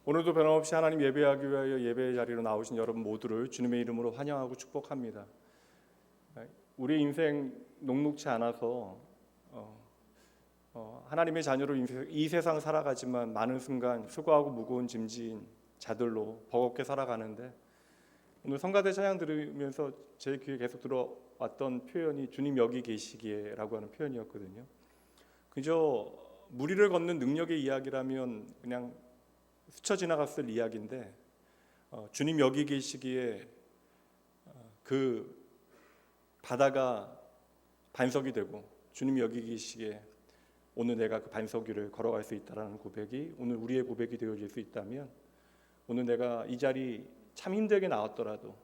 오늘도 변함없이 하나님 예배하기 위하여 예배의 자리로 나오신 여러분 모두를 주님의 이름으로 환영하고 축복합니다. 우리 인생 녹록치 않아서 하나님의 자녀로 이 세상 살아가지만 많은 순간 수고하고 무거운 짐진 자들로 버겁게 살아가는데, 오늘 성가대 찬양 들으면서 제 귀에 계속 들어왔던 표현이 주님 여기 계시기에 라고 하는 표현이었거든요. 그저 무리를 걷는 능력의 이야기라면 그냥 스쳐 지나갔을 이야기인데, 주님 여기 계시기에 그 바다가 반석이 되고 주님 여기 계시기에 오늘 내가 그 반석 위를 걸어갈 수 있다라는 고백이 오늘 우리의 고백이 되어질 수 있다면, 오늘 내가 이 자리 참 힘들게 나왔더라도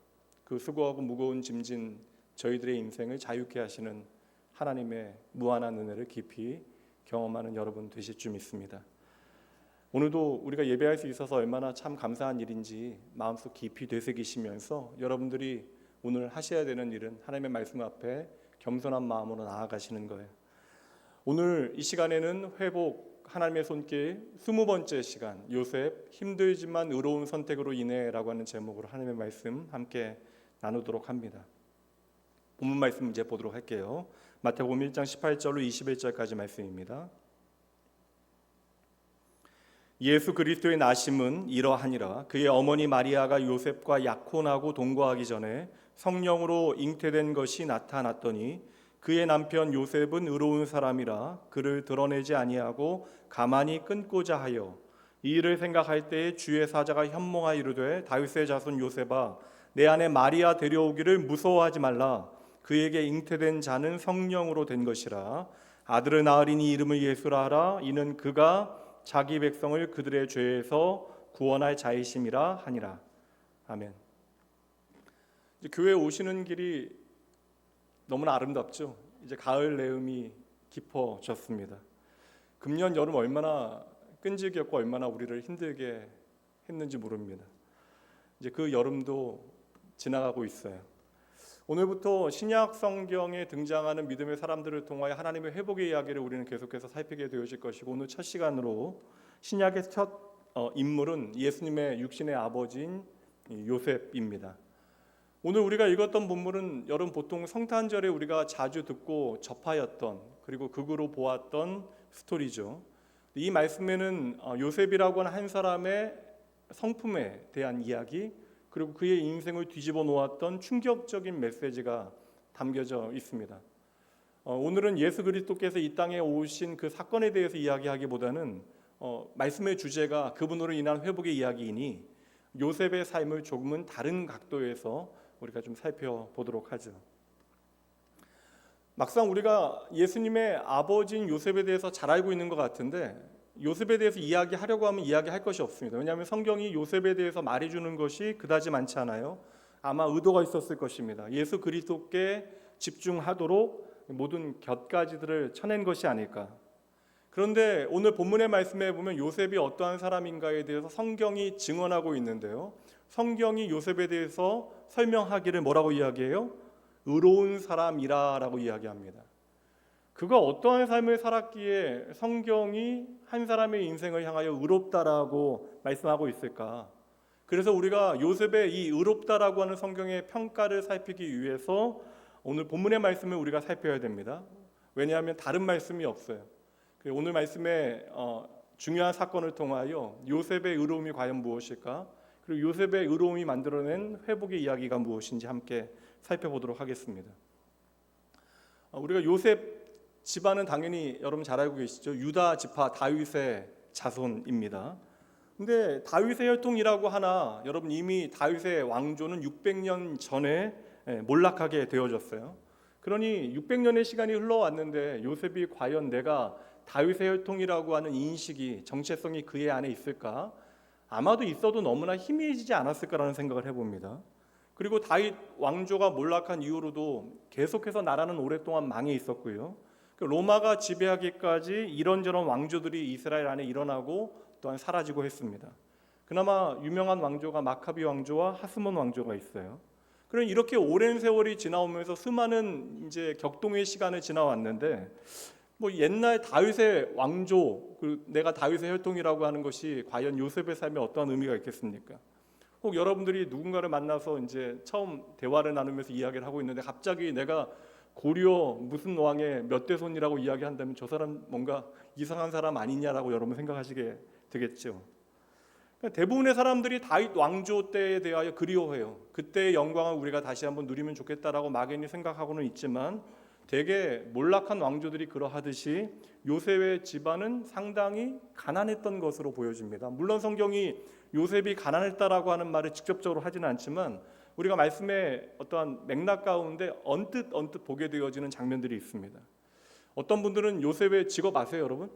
그 수고하고 무거운 짐진 저희들의 인생을 자유케 하시는 하나님의 무한한 은혜를 깊이 경험하는 여러분 되실 줄 믿습니다. 오늘도 우리가 예배할 수 있어서 얼마나 참 감사한 일인지 마음속 깊이 되새기시면서 여러분들이 오늘 하셔야 되는 일은 하나님의 말씀 앞에 겸손한 마음으로 나아가시는 거예요. 오늘 이 시간에는 회복 하나님의 손길 20번째 시간, 요셉 힘들지만 의로운 선택으로 인해라고 하는 제목으로 하나님의 말씀 함께 나누도록 합니다. 본문 말씀 이제 보도록 할게요. 마태복음 1장 18절로 21절까지 말씀입니다. 예수 그리스도의 나심은 이러하니라. 그의 어머니 마리아가 요셉과 약혼하고 동거하기 전에 성령으로 잉태된 것이 나타났더니 그의 남편 요셉은 의로운 사람이라 그를 드러내지 아니하고 가만히 끊고자 하여 이 일을 생각할 때에 주의 사자가 현몽하여 이르되 다윗의 자손 요셉아 내 아내 마리아 데려오기를 무서워하지 말라. 그에게 잉태된 자는 성령으로 된 것이라. 아들을 낳으리니 이름을 예수라 하라. 이는 그가 자기 백성을 그들의 죄에서 구원할 자이심이라 하니라. 아멘. 이제 교회 오시는 길이 너무나 아름답죠. 이제 가을 내음이 깊어졌습니다. 금년 여름 얼마나 끈질겼고 얼마나 우리를 힘들게 했는지 모릅니다. 이제 그 여름도 지나가고 있어요. 오늘부터 신약 성경에 등장하는 믿음의 사람들을 통하여 하나님의 회복의 이야기를 우리는 계속해서 살피게 되어질 것이고, 오늘 첫 시간으로 신약의 첫 인물은 예수님의 육신의 아버지인 요셉입니다. 오늘 우리가 읽었던 본문은 여러분 보통 성탄절에 우리가 자주 듣고 접하였던, 그리고 극으로 보았던 스토리죠. 이 말씀에는 요셉이라고 하는 한 사람의 성품에 대한 이야기, 그리고 그의 인생을 뒤집어 놓았던 충격적인 메시지가 담겨져 있습니다. 오늘은 예수 그리스도께서 이 땅에 오신 그 사건에 대해서 이야기하기보다는 말씀의 주제가 그분으로 인한 회복의 이야기이니 요셉의 삶을 조금은 다른 각도에서 우리가 좀 살펴보도록 하죠. 막상 우리가 예수님의 아버지인 요셉에 대해서 잘 알고 있는 것 같은데 요셉에 대해서 이야기하려고 하면 이야기할 것이 없습니다. 왜냐하면 성경이 요셉에 대해서 말해주는 것이 그다지 많지 않아요. 아마 의도가 있었을 것입니다. 예수 그리스도께 집중하도록 모든 곁가지들을 쳐낸 것이 아닐까. 그런데 오늘 본문의 말씀에 보면 요셉이 어떠한 사람인가에 대해서 성경이 증언하고 있는데요. 성경이 요셉에 대해서 설명하기를 뭐라고 이야기해요? 의로운 사람이라 라고 이야기합니다. 그가 어떠한 삶을 살았기에 성경이 한 사람의 인생을 향하여 의롭다라고 말씀하고 있을까? 그래서 우리가 요셉의 이 의롭다라고 하는 성경의 평가를 살피기 위해서 오늘 본문의 말씀을 우리가 살펴야 됩니다. 왜냐하면 다른 말씀이 없어요. 오늘 말씀의 중요한 사건을 통하여 요셉의 의로움이 과연 무엇일까? 그리고 요셉의 의로움이 만들어낸 회복의 이야기가 무엇인지 함께 살펴보도록 하겠습니다. 우리가 요셉 집안은 당연히 여러분 잘 알고 계시죠. 유다 지파 다윗의 자손입니다. 근데 다윗의 혈통이라고 하나 여러분 이미 다윗의 왕조는 600년 전에 몰락하게 되어졌어요. 그러니 600년의 시간이 흘러왔는데 요셉이 과연 내가 다윗의 혈통이라고 하는 인식이, 정체성이 그의 안에 있을까? 아마도 있어도 너무나 희미해지지 않았을까라는 생각을 해봅니다. 그리고 다윗 왕조가 몰락한 이후로도 계속해서 나라는 오랫동안 망해 있었고요. 로마가 지배하기까지 이런저런 왕조들이 이스라엘 안에 일어나고 또한 사라지고 했습니다. 그나마 유명한 왕조가 마카비 왕조와 하스몬 왕조가 있어요. 그럼 이렇게 오랜 세월이 지나오면서 수많은 이제 격동의 시간을 지나왔는데 뭐 옛날 다윗의 왕조, 내가 다윗의 혈통이라고 하는 것이 과연 요셉의 삶에 어떠한 의미가 있겠습니까? 혹 여러분들이 누군가를 만나서 이제 처음 대화를 나누면서 이야기를 하고 있는데 갑자기 내가 고려 무슨 왕의 몇 대 손이라고 이야기한다면 저 사람 뭔가 이상한 사람 아니냐라고 여러분 생각하시게 되겠죠. 그러니까 대부분의 사람들이 다윗 왕조 때에 대하여 그리워해요. 그때의 영광을 우리가 다시 한번 누리면 좋겠다라고 막연히 생각하고는 있지만 대개 몰락한 왕조들이 그러하듯이 요셉의 집안은 상당히 가난했던 것으로 보여집니다. 물론 성경이 요셉이 가난했다라고 하는 말을 직접적으로 하지는 않지만 우리가 말씀의 어떠한 맥락 가운데 언뜻 보게 되어지는 장면들이 있습니다. 어떤 분들은 요셉의 직업 아세요, 여러분?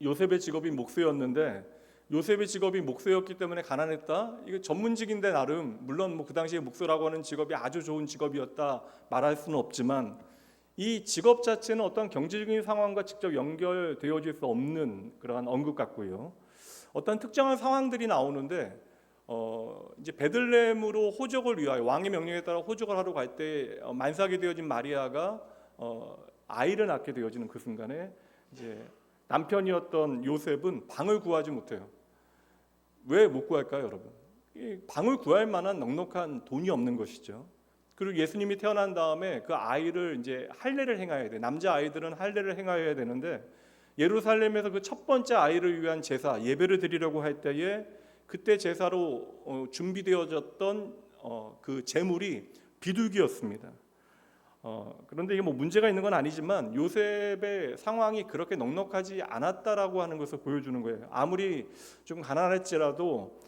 요셉의 직업이 목수였는데 요셉의 직업이 목수였기 때문에 가난했다. 이거 전문직인데 나름 물론 그 당시에 목수라고 하는 직업이 아주 좋은 직업이었다 말할 수는 없지만 이 직업 자체는 어떤 경제적인 상황과 직접 연결되어질 수 없는 그러한 언급 같고요. 어떤 특정한 상황들이 나오는데 이제 베들레헴으로 호적을 위하여 왕의 명령에 따라 호적을 하러 갈 때 만삭이 되어진 마리아가 아이를 낳게 되어지는 그 순간에 이제 남편이었던 요셉은 방을 구하지 못해요. 왜 못 구할까요, 여러분? 방을 구할 만한 넉넉한 돈이 없는 것이죠. 그리고 예수님이 태어난 다음에 그 아이를 이제 할례를 행해야 돼. 남자 아이들은 할례를 행해야 되는데 예루살렘에서 그 첫 번째 아이를 위한 제사 예배를 드리려고 할 때에 그때 제사로 준비되어졌던 그 제물이 비둘기였습니다. 그런데 이게 뭐 문제가 있는 건 아니지만 요셉의 상황이 그렇게 넉넉하지 않았다라고 하는 것을 보여주는 거예요. 아무리 좀 가난할지라도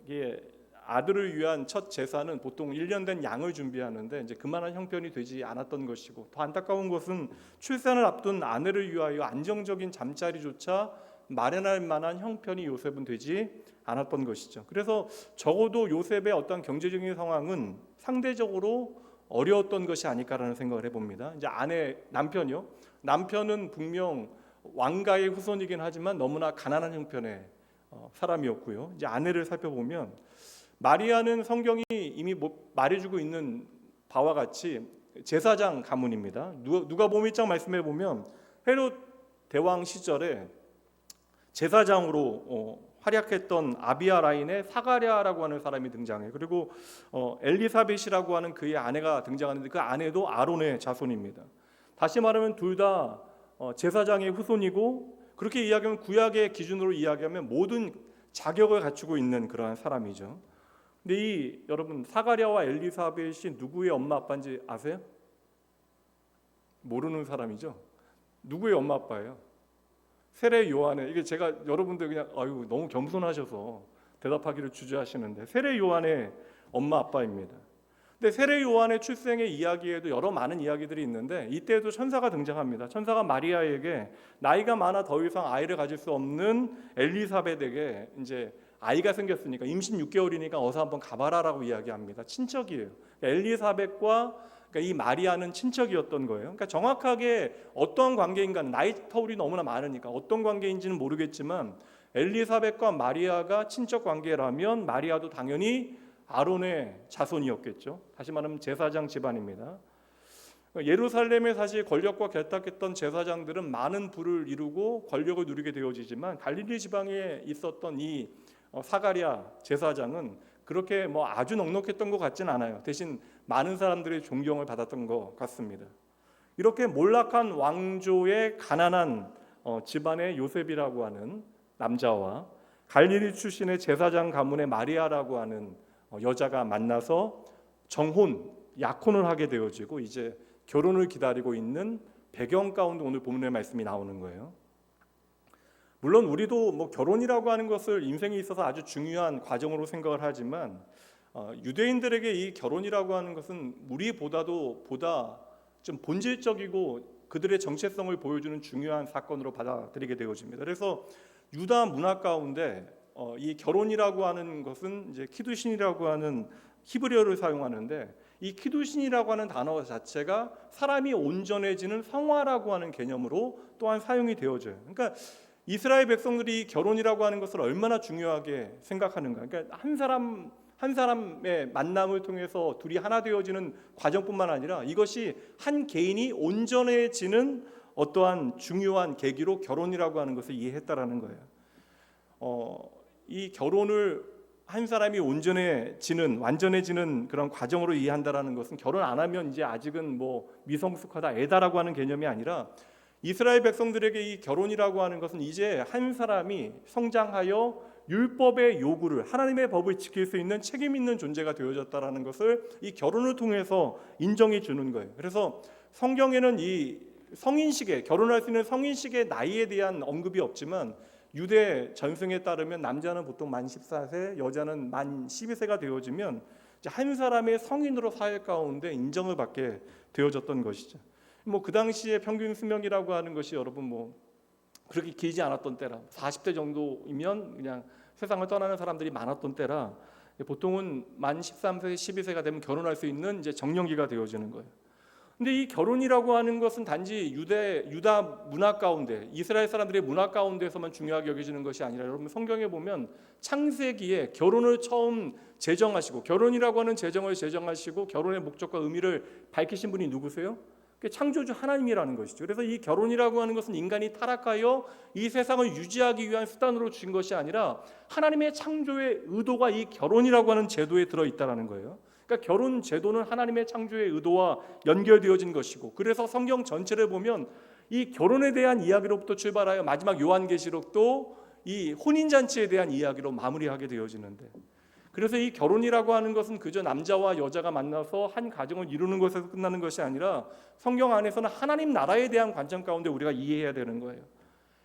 이게 아들을 위한 첫 제사는 보통 1년 된 양을 준비하는데 이제 그만한 형편이 되지 않았던 것이고 더 안타까운 것은 출산을 앞둔 아내를 위하여 안정적인 잠자리조차 마련할 만한 형편이 요셉은 되지 않았던 것이죠. 그래서 적어도 요셉의 어떤 경제적인 상황은 상대적으로 어려웠던 것이 아닐까라는 생각을 해봅니다. 이제 남편이요. 남편은 분명 왕가의 후손이긴 하지만 너무나 가난한 형편의 사람이었고요. 이제 아내를 살펴보면 마리아는 성경이 이미 말해주고 있는 바와 같이 제사장 가문입니다. 누가복음 1장 말씀해 보면 헤롯 대왕 시절에 제사장으로 활약했던 아비야 라인의 사가랴라고 하는 사람이 등장해요. 그리고 엘리사벳이라고 하는 그의 아내가 등장하는데 그 아내도 아론의 자손입니다. 다시 말하면 둘 다 제사장의 후손이고 그렇게 이야기하면 구약의 기준으로 이야기하면 모든 자격을 갖추고 있는 그러한 사람이죠. 근데 여러분 사가랴와 엘리사벳이 누구의 엄마 아빠인지 아세요? 모르는 사람이죠. 누구의 엄마 아빠예요? 세례 요한의 이게 제가 여러분들 그냥 너무 겸손하셔서 대답하기를 주저하시는데 세례 요한의 엄마 아빠입니다. 근데 세례 요한의 출생의 이야기에도 여러 많은 이야기들이 있는데 이때에도 천사가 등장합니다. 천사가 마리아에게 나이가 많아 더 이상 아이를 가질 수 없는 엘리사벳에게 이제 아이가 생겼으니까 임신 6개월이니까 어서 한번 가봐라라고 이야기합니다. 친척이에요. 엘리사벳과 그러니까 이 마리아는 친척이었던 거예요. 그러니까 정확하게 어떤 관계인가는 나이 터울이 너무나 많으니까 어떤 관계인지는 모르겠지만 엘리사벳과 마리아가 친척 관계라면 마리아도 당연히 아론의 자손이었겠죠. 다시 말하면 제사장 집안입니다. 예루살렘에 사실 권력과 결탁했던 제사장들은 많은 부를 이루고 권력을 누리게 되어지지만 갈릴리 지방에 있었던 이 사가랴 제사장은 그렇게 아주 넉넉했던 것 같진 않아요. 대신 많은 사람들의 존경을 받았던 것 같습니다. 이렇게 몰락한 왕조의 가난한 집안의 요셉이라고 하는 남자와 갈릴리 출신의 제사장 가문의 마리아라고 하는 여자가 만나서 약혼을 하게 되어지고 이제 결혼을 기다리고 있는 배경 가운데 오늘 본문의 말씀이 나오는 거예요. 물론 우리도 결혼이라고 하는 것을 인생에 있어서 아주 중요한 과정으로 생각을 하지만 유대인들에게 이 결혼이라고 하는 것은 우리보다도 보다 좀 본질적이고 그들의 정체성을 보여주는 중요한 사건으로 받아들이게 되어집니다. 그래서 유다 문화 가운데 이 결혼이라고 하는 것은 이제 키두신이라고 하는 히브리어를 사용하는데 이 키두신이라고 하는 단어 자체가 사람이 온전해지는 성화라고 하는 개념으로 또한 사용이 되어져요. 그러니까 이스라엘 백성들이 결혼이라고 하는 것을 얼마나 중요하게 생각하는가. 그러니까 한 사람의 만남을 통해서 둘이 하나 되어지는 과정뿐만 아니라 이것이 한 개인이 온전해지는 어떠한 중요한 계기로 결혼이라고 하는 것을 이해했다라는 거예요. 이 결혼을 한 사람이 완전해지는 그런 과정으로 이해한다라는 것은 결혼 안 하면 이제 아직은 뭐 미성숙하다, 애다라고 하는 개념이 아니라 이스라엘 백성들에게 이 결혼이라고 하는 것은 이제 한 사람이 성장하여 율법의 요구를, 하나님의 법을 지킬 수 있는 책임 있는 존재가 되어졌다라는 것을 이 결혼을 통해서 인정해 주는 거예요. 그래서 성경에는 이 성인식에, 결혼할 수 있는 성인식의 나이에 대한 언급이 없지만 유대 전승에 따르면 남자는 보통 만 14세, 여자는 만 12세가 되어지면 이제 한 사람의 성인으로 사회 가운데 인정을 받게 되어졌던 것이죠. 뭐 그 당시에 평균 수명이라고 하는 것이 여러분 뭐 그렇게 길지 않았던 때라 40대 정도이면 그냥 세상을 떠나는 사람들이 많았던 때라 보통은 만 13세, 12세가 되면 결혼할 수 있는 이제 정년기가 되어지는 거예요. 근데 이 결혼이라고 하는 것은 단지 유다 문화 가운데, 이스라엘 사람들의 문화 가운데서만 중요하게 여겨지는 것이 아니라 여러분 성경에 보면 창세기에 결혼을 처음 제정하시고, 결혼이라고 하는 제정을 제정하시고 결혼의 목적과 의미를 밝히신 분이 누구세요? 창조주 하나님이라는 것이죠. 그래서 이 결혼이라고 하는 것은 인간이 타락하여 이 세상을 유지하기 위한 수단으로 주신 것이 아니라 하나님의 창조의 의도가 이 결혼이라고 하는 제도에 들어있다는 거예요. 그러니까 결혼 제도는 하나님의 창조의 의도와 연결되어진 것이고, 그래서 성경 전체를 보면 이 결혼에 대한 이야기로부터 출발하여 마지막 요한계시록도 이 혼인잔치에 대한 이야기로 마무리하게 되어지는데, 그래서 이 결혼이라고 하는 것은 그저 남자와 여자가 만나서 한 가정을 이루는 것에서 끝나는 것이 아니라 성경 안에서는 하나님 나라에 대한 관점 가운데 우리가 이해해야 되는 거예요.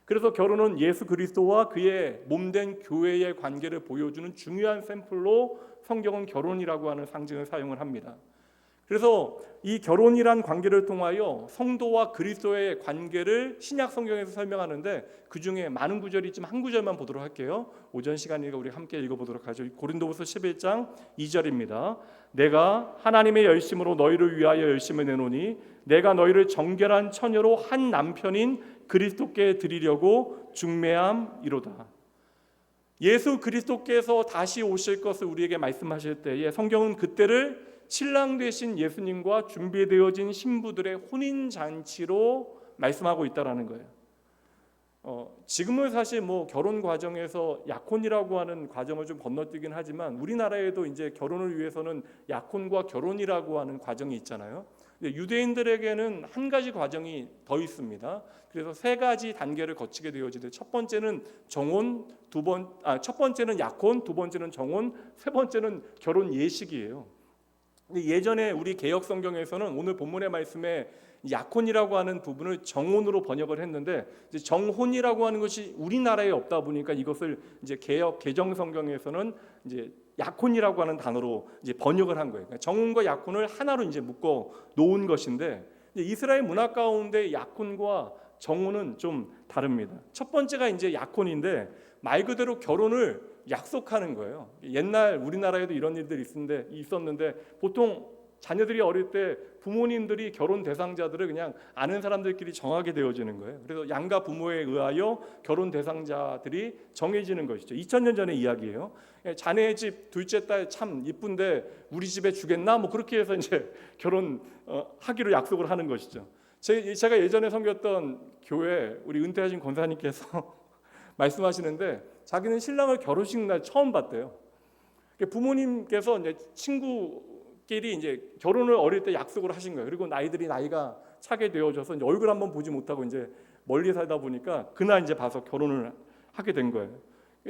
그래서 결혼은 예수 그리스도와 그의 몸된 교회의 관계를 보여주는 중요한 샘플로 성경은 결혼이라고 하는 상징을 사용을 합니다. 그래서 이 결혼이란 관계를 통하여 성도와 그리스도의 관계를 신약 성경에서 설명하는데 그 중에 많은 구절이 있지만 한 구절만 보도록 할게요. 오전 시간이니까 우리 함께 읽어보도록 하죠. 고린도후서 11장 2절입니다. 내가 하나님의 열심으로 너희를 위하여 열심을 내노니 내가 너희를 정결한 처녀로 한 남편인 그리스도께 드리려고 중매함이로다. 예수 그리스도께서 다시 오실 것을 우리에게 말씀하실 때에 성경은 그때를 신랑 되신 예수님과 준비되어진 신부들의 혼인잔치로 말씀하고 있다라는 거예요. 지금은 사실 뭐 결혼 과정에서 약혼이라고 하는 과정을 좀 건너뛰긴 하지만 우리나라에도 이제 결혼을 위해서는 약혼과 결혼이라고 하는 과정이 있잖아요. 근데 유대인들에게는 한 가지 과정이 더 있습니다. 그래서 세 가지 단계를 거치게 되어지는데 첫 번째는 정혼, 첫 번째는 약혼, 두 번째는 정혼, 세 번째는 결혼 예식이에요. 근데 예전에 우리 개역 성경에서는 오늘 본문의 말씀에 약혼이라고 하는 부분을 정혼으로 번역을 했는데 이제 정혼이라고 하는 것이 우리나라에 없다 보니까 이것을 이제 개역 개정 성경에서는 이제 약혼이라고 하는 단어로 이제 번역을 한 거예요. 그러니까 정혼과 약혼을 하나로 이제 묶어 놓은 것인데 이스라엘 문화 가운데 약혼과 정혼은 좀 다릅니다. 첫 번째가 이제 약혼인데 말 그대로 결혼을 약속하는 거예요. 옛날 우리나라에도 이런 일들이 있었는데 보통 자녀들이 어릴 때 부모님들이 결혼 대상자들을 그냥 아는 사람들끼리 정하게 되어지는 거예요. 그래서 양가 부모에 의하여 결혼 대상자들이 정해지는 것이죠. 2000년 전의 이야기예요. 자네 집 둘째 딸 참 이쁜데 우리 집에 주겠나? 뭐 그렇게 해서 이제 결혼 하기로 약속을 하는 것이죠. 제가 예전에 섬겼던 교회 우리 은퇴하신 권사님께서 말씀하시는데 자기는 신랑을 결혼식 날 처음 봤대요. 부모님께서 이제 친구끼리 이제 결혼을 어릴 때 약속을 하신 거예요. 그리고 나이가 차게 되어져서 이제 얼굴 한번 보지 못하고 이제 멀리 살다 보니까 그날 이제 봐서 결혼을 하게 된 거예요.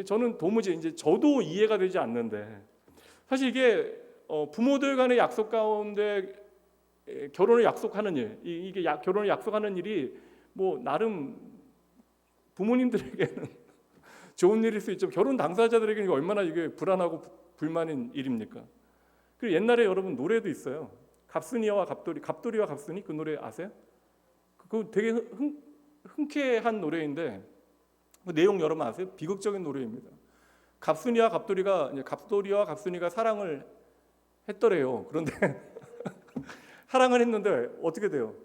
저는 도무지 이제 저도 이해가 되지 않는데 사실 이게 부모들 간의 약속 가운데 결혼을 약속하는 일, 이게 결혼을 약속하는 일이 뭐 나름 부모님들에게는 좋은 일일 수 있죠. 결혼 당사자들에게는 얼마나 이게 불안하고 불만인 일입니까? 그리고 옛날에 여러분 노래도 있어요. 갑순이와 갑돌이와 갑순이 그 노래 아세요? 그거 되게 흔쾌한 노래인데 그 내용 여러분 아세요? 비극적인 노래입니다. 갑순이와 갑돌이가 사랑을 했더래요. 그런데 사랑을 했는데 어떻게 돼요?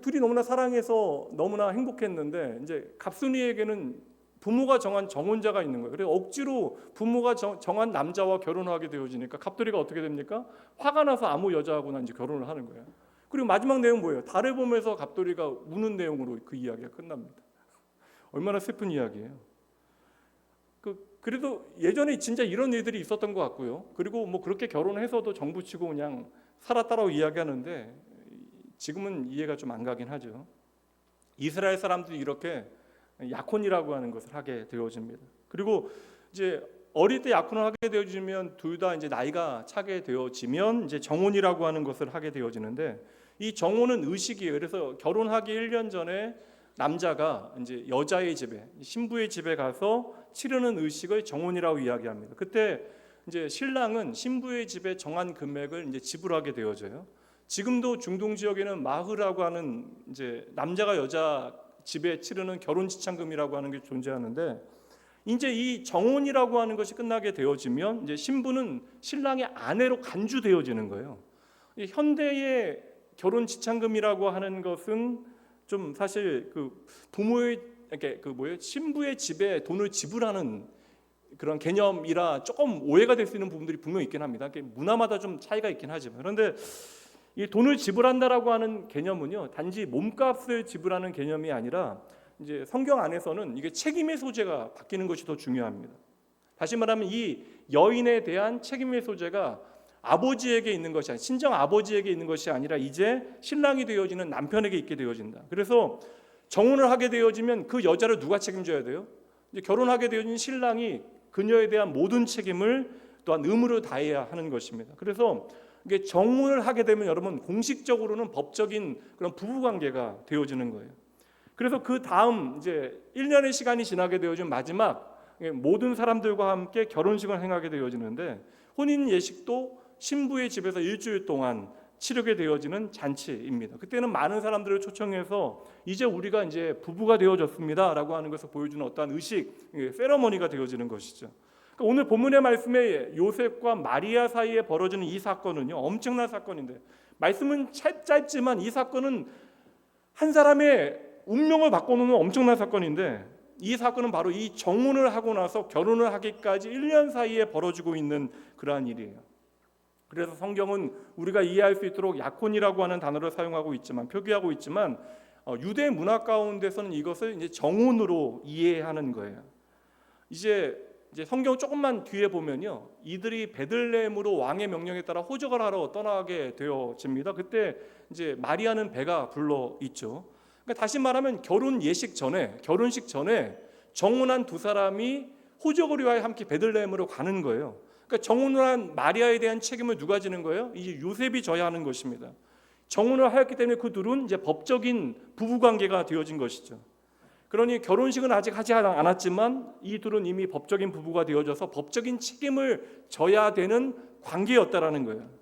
둘이 너무나 사랑해서 너무나 행복했는데 이제 갑순이에게는 부모가 정한 정혼자가 있는 거예요. 그래서 억지로 부모가 정한 남자와 결혼하게 되어지니까 갑돌이가 어떻게 됩니까? 화가 나서 아무 여자하고나 이제 결혼을 하는 거예요. 그리고 마지막 내용 뭐예요? 달을 보면서 갑돌이가 우는 내용으로 그 이야기가 끝납니다. 얼마나 슬픈 이야기예요. 그래도 예전에 진짜 이런 일들이 있었던 것 같고요. 그리고 뭐 그렇게 결혼해서도 정부 치고 그냥 살았다라고 이야기하는데 지금은 이해가 좀 안 가긴 하죠. 이스라엘 사람들이 이렇게 약혼이라고 하는 것을 하게 되어집니다. 그리고 이제 어릴 때 약혼을 하게 되어지면 둘 다 이제 나이가 차게 되어지면 이제 정혼이라고 하는 것을 하게 되어지는데, 이 정혼은 의식이에요. 그래서 결혼하기 1년 전에 남자가 이제 여자의 집에, 신부의 집에 가서 치르는 의식을 정혼이라고 이야기합니다. 그때 이제 신랑은 신부의 집에 정한 금액을 이제 지불하게 되어져요. 지금도 중동 지역에는 마흐라고 하는 이제 남자가 여자 집에 치르는 결혼 지참금이라고 하는 게 존재하는데, 이제 이 정혼이라고 하는 것이 끝나게 되어지면 이제 신부는 신랑의 아내로 간주되어지는 거예요. 현대의 결혼 지참금이라고 하는 것은 좀 사실 그 부모의 이렇게 신부의 집에 돈을 지불하는 그런 개념이라 조금 오해가 될 수 있는 부분들이 분명히 있긴 합니다. 문화마다 좀 차이가 있긴 하지만, 그런데 이 돈을 지불한다라고 하는 개념은요, 단지 몸값을 지불하는 개념이 아니라 이제 성경 안에서는 이게 책임의 소재가 바뀌는 것이 더 중요합니다. 다시 말하면 이 여인에 대한 책임의 소재가 아버지에게 있는 것이 아니라, 친정 아버지에게 있는 것이 아니라 이제 신랑이 되어지는 남편에게 있게 되어진다. 그래서 정혼을 하게 되어지면 그 여자를 누가 책임져야 돼요? 이제 결혼하게 되어진 신랑이 그녀에 대한 모든 책임을 또한 의무로 다해야 하는 것입니다. 그래서 이게 정혼을 하게 되면 여러분 공식적으로는 법적인 그런 부부 관계가 되어지는 거예요. 그래서 그 다음 이제 1년의 시간이 지나게 되어진 마지막 모든 사람들과 함께 결혼식을 행하게 되어지는데, 혼인 예식도 신부의 집에서 일주일 동안 치르게 되어지는 잔치입니다. 그때는 많은 사람들을 초청해서 이제 우리가 이제 부부가 되어졌습니다라고 하는 것을 보여주는 어떠한 의식, 세러머니가 되어지는 것이죠. 그러니까 오늘 본문의 말씀에 요셉과 마리아 사이에 벌어지는 이 사건은요, 엄청난 사건인데, 말씀은 짧지만 이 사건은 한 사람의 운명을 바꿔놓는 엄청난 사건인데, 이 사건은 바로 이 정혼을 하고 나서 결혼을 하기까지 1년 사이에 벌어지고 있는 그러한 일이에요. 그래서 성경은 우리가 이해할 수 있도록 약혼이라고 하는 단어를 사용하고 있지만, 표기하고 있지만, 유대 문화 가운데서는 이것을 이제 정혼으로 이해하는 거예요. 이제 성경 조금만 뒤에 보면요, 이들이 베들레헴으로 왕의 명령에 따라 호적을 하러 떠나게 되어집니다. 그때 이제 마리아는 배가 불러 있죠. 그러니까 다시 말하면 결혼식 전에 정혼한 두 사람이 호적을 위하여 함께 베들레헴으로 가는 거예요. 그러니까 정혼을 한 마리아에 대한 책임을 누가 지는 거예요? 이제 요셉이 져야 하는 것입니다. 정혼을 하였기 때문에 그 둘은 이제 법적인 부부 관계가 되어진 것이죠. 그러니 결혼식은 아직 하지 않았지만 이 둘은 이미 법적인 부부가 되어져서 법적인 책임을 져야 되는 관계였다라는 거예요.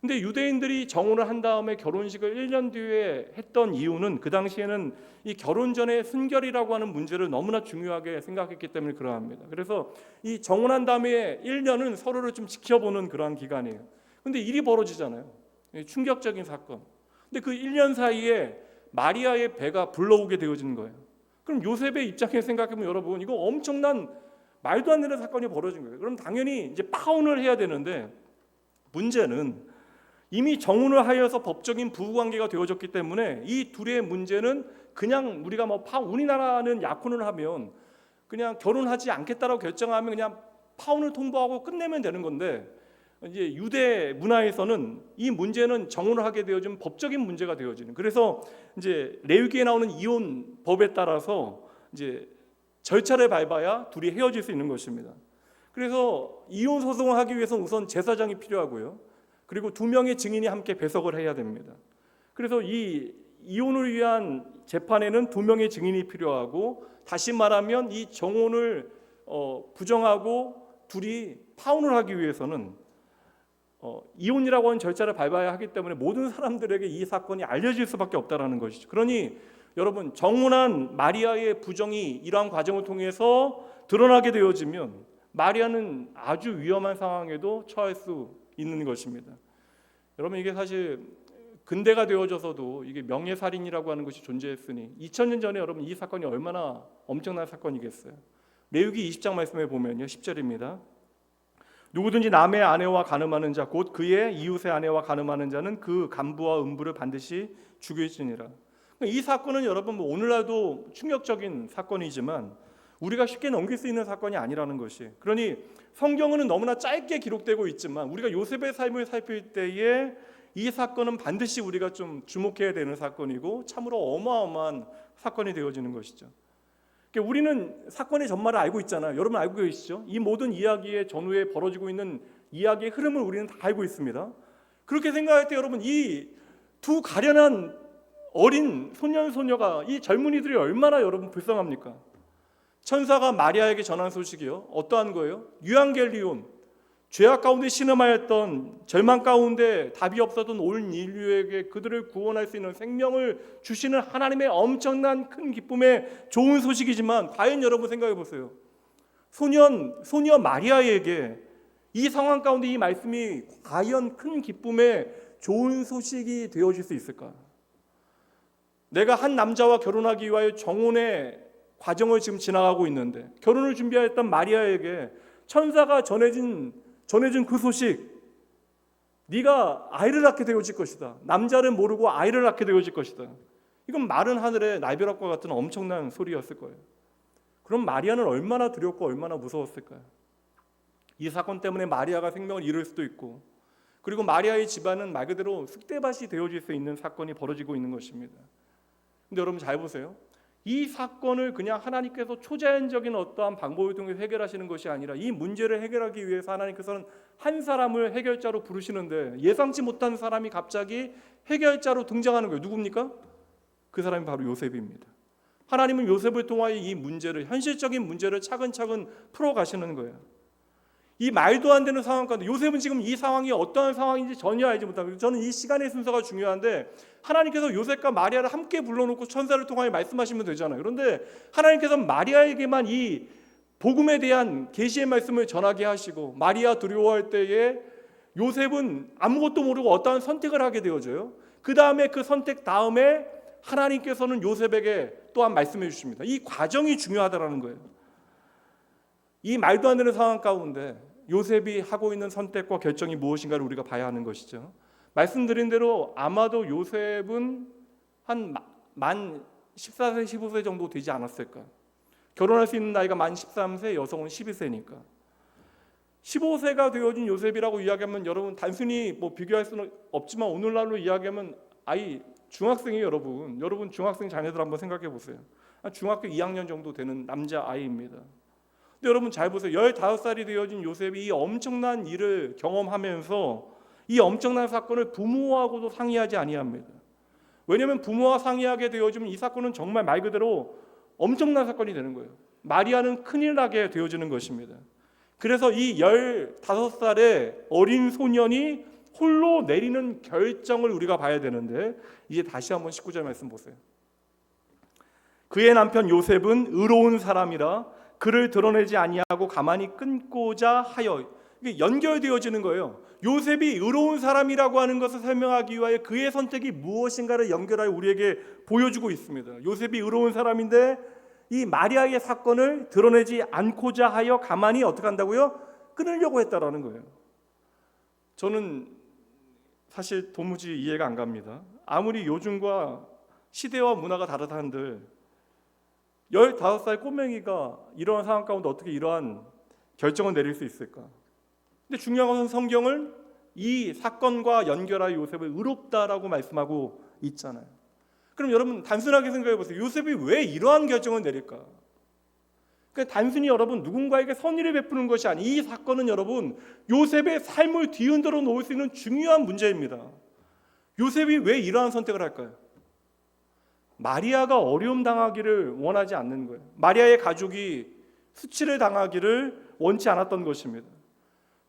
근데 유대인들이 정혼을 한 다음에 결혼식을 1년 뒤에 했던 이유는 그 당시에는 이 결혼 전의 순결이라고 하는 문제를 너무나 중요하게 생각했기 때문에 그러합니다. 그래서 이 정혼한 다음에 1년은 서로를 좀 지켜보는 그러한 기간이에요. 근데 일이 벌어지잖아요. 충격적인 사건. 근데 그 1년 사이에 마리아의 배가 불러오게 되어지는 거예요. 그럼 요셉의 입장에서 생각해보면 여러분, 이거 엄청난 말도 안 되는 사건이 벌어진 거예요. 그럼 당연히 이제 파혼을 해야 되는데, 문제는 이미 정혼을 하여서 법적인 부부관계가 되어졌기 때문에 이 둘의 문제는 그냥 우리가 우리나라는 약혼을 하면 그냥 결혼하지 않겠다라고 결정하면 그냥 파혼을 통보하고 끝내면 되는 건데, 이제 유대 문화에서는 이 문제는 정혼을 하게 되어진 법적인 문제가 되어지는. 그래서 이제 레위기에 나오는 이혼 법에 따라서 이제 절차를 밟아야 둘이 헤어질 수 있는 것입니다. 그래서 이혼 소송을 하기 위해서 우선 제사장이 필요하고요. 그리고 2명의 증인이 함께 배석을 해야 됩니다. 그래서 이 이혼을 위한 재판에는 2명의 증인이 필요하고, 다시 말하면 이 정혼을 부정하고 둘이 파혼을 하기 위해서는 이혼이라고 하는 절차를 밟아야 하기 때문에 모든 사람들에게 이 사건이 알려질 수밖에 없다라는 것이죠. 그러니 여러분, 정혼한 마리아의 부정이 이러한 과정을 통해서 드러나게 되어지면 마리아는 아주 위험한 상황에도 처할 수 있는 것입니다. 여러분, 이게 사실 근대가 되어져서도 이게 명예살인이라고 하는 것이 존재했으니 2000년 전에 여러분 이 사건이 얼마나 엄청난 사건이겠어요. 레위기 20장 말씀에 보면요, 10절입니다. 누구든지 남의 아내와 간음하는 자 곧 그의 이웃의 아내와 간음하는 자는 그 간부와 음부를 반드시 죽일지니라. 이 사건은 여러분 오늘날도 충격적인 사건이지만 우리가 쉽게 넘길 수 있는 사건이 아니라는 것이, 그러니 성경은 너무나 짧게 기록되고 있지만 우리가 요셉의 삶을 살필 때에 이 사건은 반드시 우리가 좀 주목해야 되는 사건이고 참으로 어마어마한 사건이 되어지는 것이죠. 우리는 사건의 전말을 알고 있잖아요. 여러분 알고 계시죠? 이 모든 이야기의 전후에 벌어지고 있는 이야기의 흐름을 우리는 다 알고 있습니다. 그렇게 생각할 때 여러분, 이 두 가련한 어린 소년 소녀가, 이 젊은이들이 얼마나 여러분 불쌍합니까? 천사가 마리아에게 전한 소식이요, 어떠한 거예요? 유앙겔리온, 죄악 가운데 신음하였던, 절망 가운데 답이 없었던 온 인류에게 그들을 구원할 수 있는 생명을 주시는 하나님의 엄청난 큰 기쁨의 좋은 소식이지만, 과연 여러분 생각해 보세요. 소녀 마리아에게 이 상황 가운데 이 말씀이 과연 큰 기쁨의 좋은 소식이 되어질 수 있을까? 내가 한 남자와 결혼하기 위하여 정혼의 과정을 지금 지나가고 있는데, 결혼을 준비하였던 마리아에게 천사가 전해준 그 소식, 네가 아이를 낳게 되어질 것이다, 남자를 모르고 아이를 낳게 되어질 것이다, 이건 마른 하늘의 날벼락과 같은 엄청난 소리였을 거예요. 그럼 마리아는 얼마나 두렵고 얼마나 무서웠을까요? 이 사건 때문에 마리아가 생명을 잃을 수도 있고, 그리고 마리아의 집안은 말 그대로 쑥대밭이 되어질 수 있는 사건이 벌어지고 있는 것입니다. 근데 여러분 잘 보세요. 이 사건을 그냥 하나님께서 초자연적인 어떠한 방법을 통해 해결하시는 것이 아니라, 이 문제를 해결하기 위해서 하나님께서는 한 사람을 해결자로 부르시는데, 예상치 못한 사람이 갑자기 해결자로 등장하는 거예요. 누굽니까? 그 사람이 바로 요셉입니다. 하나님은 요셉을 통하여 이 문제를, 현실적인 문제를 차근차근 풀어가시는 거예요. 이 말도 안 되는 상황 가운데 요셉은 지금 이 상황이 어떠한 상황인지 전혀 알지 못하고, 저는 이 시간의 순서가 중요한데, 하나님께서 요셉과 마리아를 함께 불러놓고 천사를 통하여 말씀하시면 되잖아요. 그런데 하나님께서 마리아에게만 이 복음에 대한 계시의 말씀을 전하게 하시고, 마리아 두려워할 때에 요셉은 아무것도 모르고 어떠한 선택을 하게 되어져요. 그 다음에 그 선택 다음에 하나님께서는 요셉에게 또한 말씀해 주십니다. 이 과정이 중요하다는 거예요. 이 말도 안 되는 상황 가운데 요셉이 하고 있는 선택과 결정이 무엇인가를 우리가 봐야 하는 것이죠. 말씀드린 대로 아마도 요셉은 한 만 14세, 15세 정도 되지 않았을까. 결혼할 수 있는 나이가 만 13세, 여성은 12세니까. 15세가 되어진 요셉이라고 이야기하면 여러분 단순히 비교할 수는 없지만, 오늘날로 이야기하면 아이 중학생이에요. 여러분 중학생 자녀들 한번 생각해 보세요. 중학교 2학년 정도 되는 남자 아이입니다. 근데 여러분 잘 보세요. 15살이 되어진 요셉이 이 엄청난 일을 경험하면서 이 엄청난 사건을 부모하고도 상의하지 아니합니다. 왜냐하면 부모와 상의하게 되어지면 이 사건은 정말 말 그대로 엄청난 사건이 되는 거예요. 마리아는 큰일 나게 되어지는 것입니다. 그래서 이 15살의 어린 소년이 홀로 내리는 결정을 우리가 봐야 되는데, 이제 다시 한번 19절 말씀 보세요. 그의 남편 요셉은 의로운 사람이라 그를 드러내지 아니하고 가만히 끊고자 하여, 이게 연결되어지는 거예요. 요셉이 의로운 사람이라고 하는 것을 설명하기 위하여 그의 선택이 무엇인가를 연결하여 우리에게 보여주고 있습니다. 요셉이 의로운 사람인데 이 마리아의 사건을 드러내지 않고자 하여 가만히 어떻게 한다고요? 끊으려고 했다라는 거예요. 저는 사실 도무지 이해가 안 갑니다. 아무리 요즘과 시대와 문화가 다르다 한들 15살 꼬맹이가 이러한 상황 가운데 어떻게 이러한 결정을 내릴 수 있을까? 근데 중요한 것은 성경은 이 사건과 연결하여 요셉을 의롭다라고 말씀하고 있잖아요. 그럼 여러분 단순하게 생각해 보세요. 요셉이 왜 이러한 결정을 내릴까? 그러니까 단순히 여러분 누군가에게 선의를 베푸는 것이 아니, 이 사건은 여러분 요셉의 삶을 뒤흔들어 놓을 수 있는 중요한 문제입니다. 요셉이 왜 이러한 선택을 할까요? 마리아가 어려움 당하기를 원하지 않는 거예요. 마리아의 가족이 수치를 당하기를 원치 않았던 것입니다.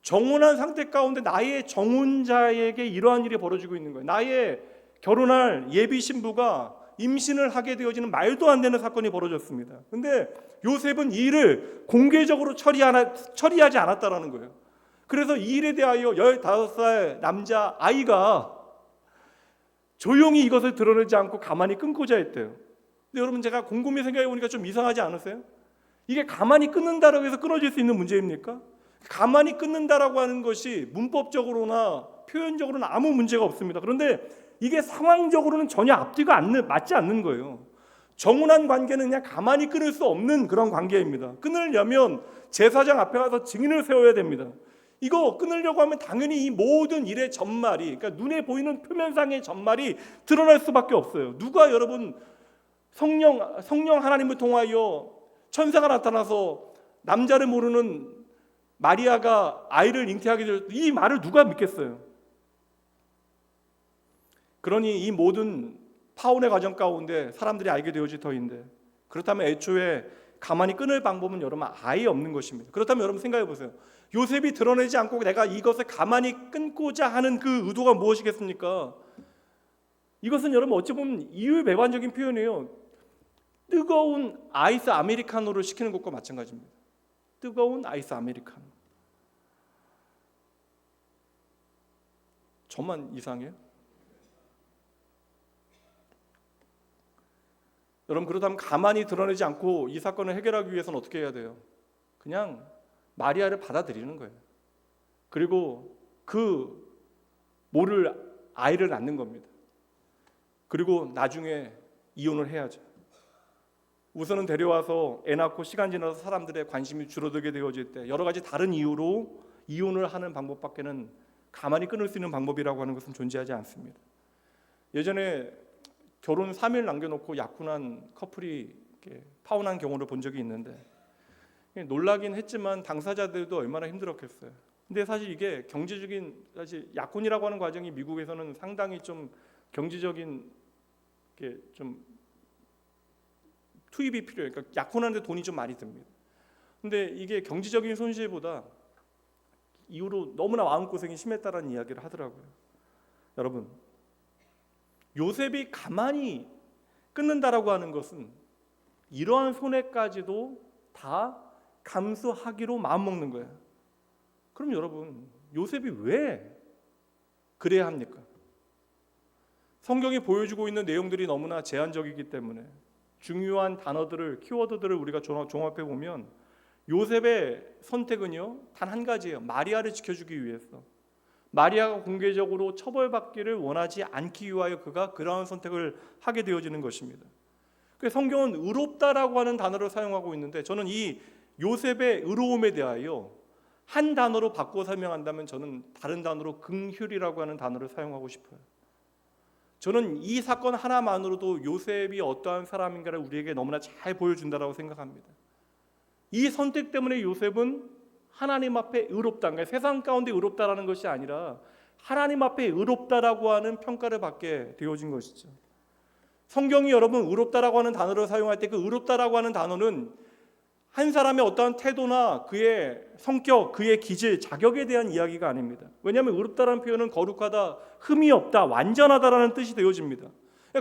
정혼한 상태 가운데 나의 정혼자에게 이러한 일이 벌어지고 있는 거예요. 나의 결혼할 예비 신부가 임신을 하게 되어지는 말도 안 되는 사건이 벌어졌습니다. 그런데 요셉은 이 일을 공개적으로 처리하지 않았다라는 거예요. 그래서 이 일에 대하여 15살 남자 아이가 조용히 이것을 드러내지 않고 가만히 끊고자 했대요. 근데 여러분 제가 곰곰이 생각해 보니까 좀 이상하지 않으세요? 이게 가만히 끊는다고 해서 끊어질 수 있는 문제입니까? 가만히 끊는다라고 하는 것이 문법적으로나 표현적으로는 아무 문제가 없습니다. 그런데 이게 상황적으로는 전혀 앞뒤가 맞지 않는 거예요. 정운한 관계는 그냥 가만히 끊을 수 없는 그런 관계입니다. 끊으려면 제사장 앞에 가서 증인을 세워야 됩니다. 이거 끊으려고 하면 당연히 이 모든 일의 전말이, 그러니까 눈에 보이는 표면상의 전말이 드러날 수밖에 없어요. 누가 여러분 성령 하나님을 통하여 천사가 나타나서 남자를 모르는 마리아가 아이를 잉태하게 될 이 말을 누가 믿겠어요? 그러니 이 모든 파혼의 과정 가운데 사람들이 알게 되어질 터인데, 그렇다면 애초에 가만히 끊을 방법은 여러분 아예 없는 것입니다. 그렇다면 여러분 생각해 보세요. 요셉이 드러내지 않고 내가 이것을 가만히 끊고자 하는 그 의도가 무엇이겠습니까? 이것은 여러분 어찌 보면 이율배반적인 표현이에요. 뜨거운 아이스 아메리카노를 시키는 것과 마찬가지입니다. 뜨거운 아이스 아메리카노. 저만 이상해요? 여러분, 그렇다면 가만히 드러내지 않고 이 사건을 해결하기 위해서는 어떻게 해야 돼요? 그냥 마리아를 받아들이는 거예요. 그리고 그 모를 아이를 낳는 겁니다. 그리고 나중에 이혼을 해야죠. 우선은 데려와서 애 낳고 시간 지나서 사람들의 관심이 줄어들게 되어질 때 여러 가지 다른 이유로 이혼을 하는 방법밖에는 가만히 끊을 수 있는 방법이라고 하는 것은 존재하지 않습니다. 예전에 결혼 3일 남겨놓고 약혼한 커플이 파혼한 경우를 본 적이 있는데, 놀라긴 했지만 당사자들도 얼마나 힘들었겠어요. 근데 사실 이게 경제적인, 사실 약혼이라고 하는 과정이 미국에서는 상당히 좀 경제적인 좀 투입이 필요해요. 그러니까 약혼하는데 돈이 좀 많이 듭니다. 근데 이게 경제적인 손실보다 이후로 너무나 마음고생이 심했다라는 이야기를 하더라고요. 여러분, 요셉이 가만히 끊는다라고 하는 것은 이러한 손해까지도 다 감수하기로 마음먹는 거예요. 그럼 여러분, 요셉이 왜 그래야 합니까? 성경이 보여주고 있는 내용들이 너무나 제한적이기 때문에 중요한 단어들을, 키워드들을 우리가 종합해 보면 요셉의 선택은요, 단 한 가지예요. 마리아를 지켜주기 위해서. 마리아가 공개적으로 처벌받기를 원하지 않기 위하여 그가 그러한 선택을 하게 되어지는 것입니다. 그래서 성경은 의롭다라고 하는 단어를 사용하고 있는데, 저는 이 요셉의 의로움에 대하여 한 단어로 바꿔 설명한다면 저는 다른 단어로 긍휼이라고 하는 단어를 사용하고 싶어요. 저는 이 사건 하나만으로도 요셉이 어떠한 사람인가를 우리에게 너무나 잘 보여준다고 생각합니다. 이 선택 때문에 요셉은 하나님 앞에 의롭다, 그러니까 세상 가운데 의롭다라는 것이 아니라 하나님 앞에 의롭다라고 하는 평가를 받게 되어진 것이죠. 성경이 여러분 의롭다라고 하는 단어를 사용할 때 그 의롭다라고 하는 단어는 한 사람의 어떠한 태도나 그의 성격, 그의 기질, 자격에 대한 이야기가 아닙니다. 왜냐하면 의롭다라는 표현은 거룩하다, 흠이 없다, 완전하다라는 뜻이 되어집니다.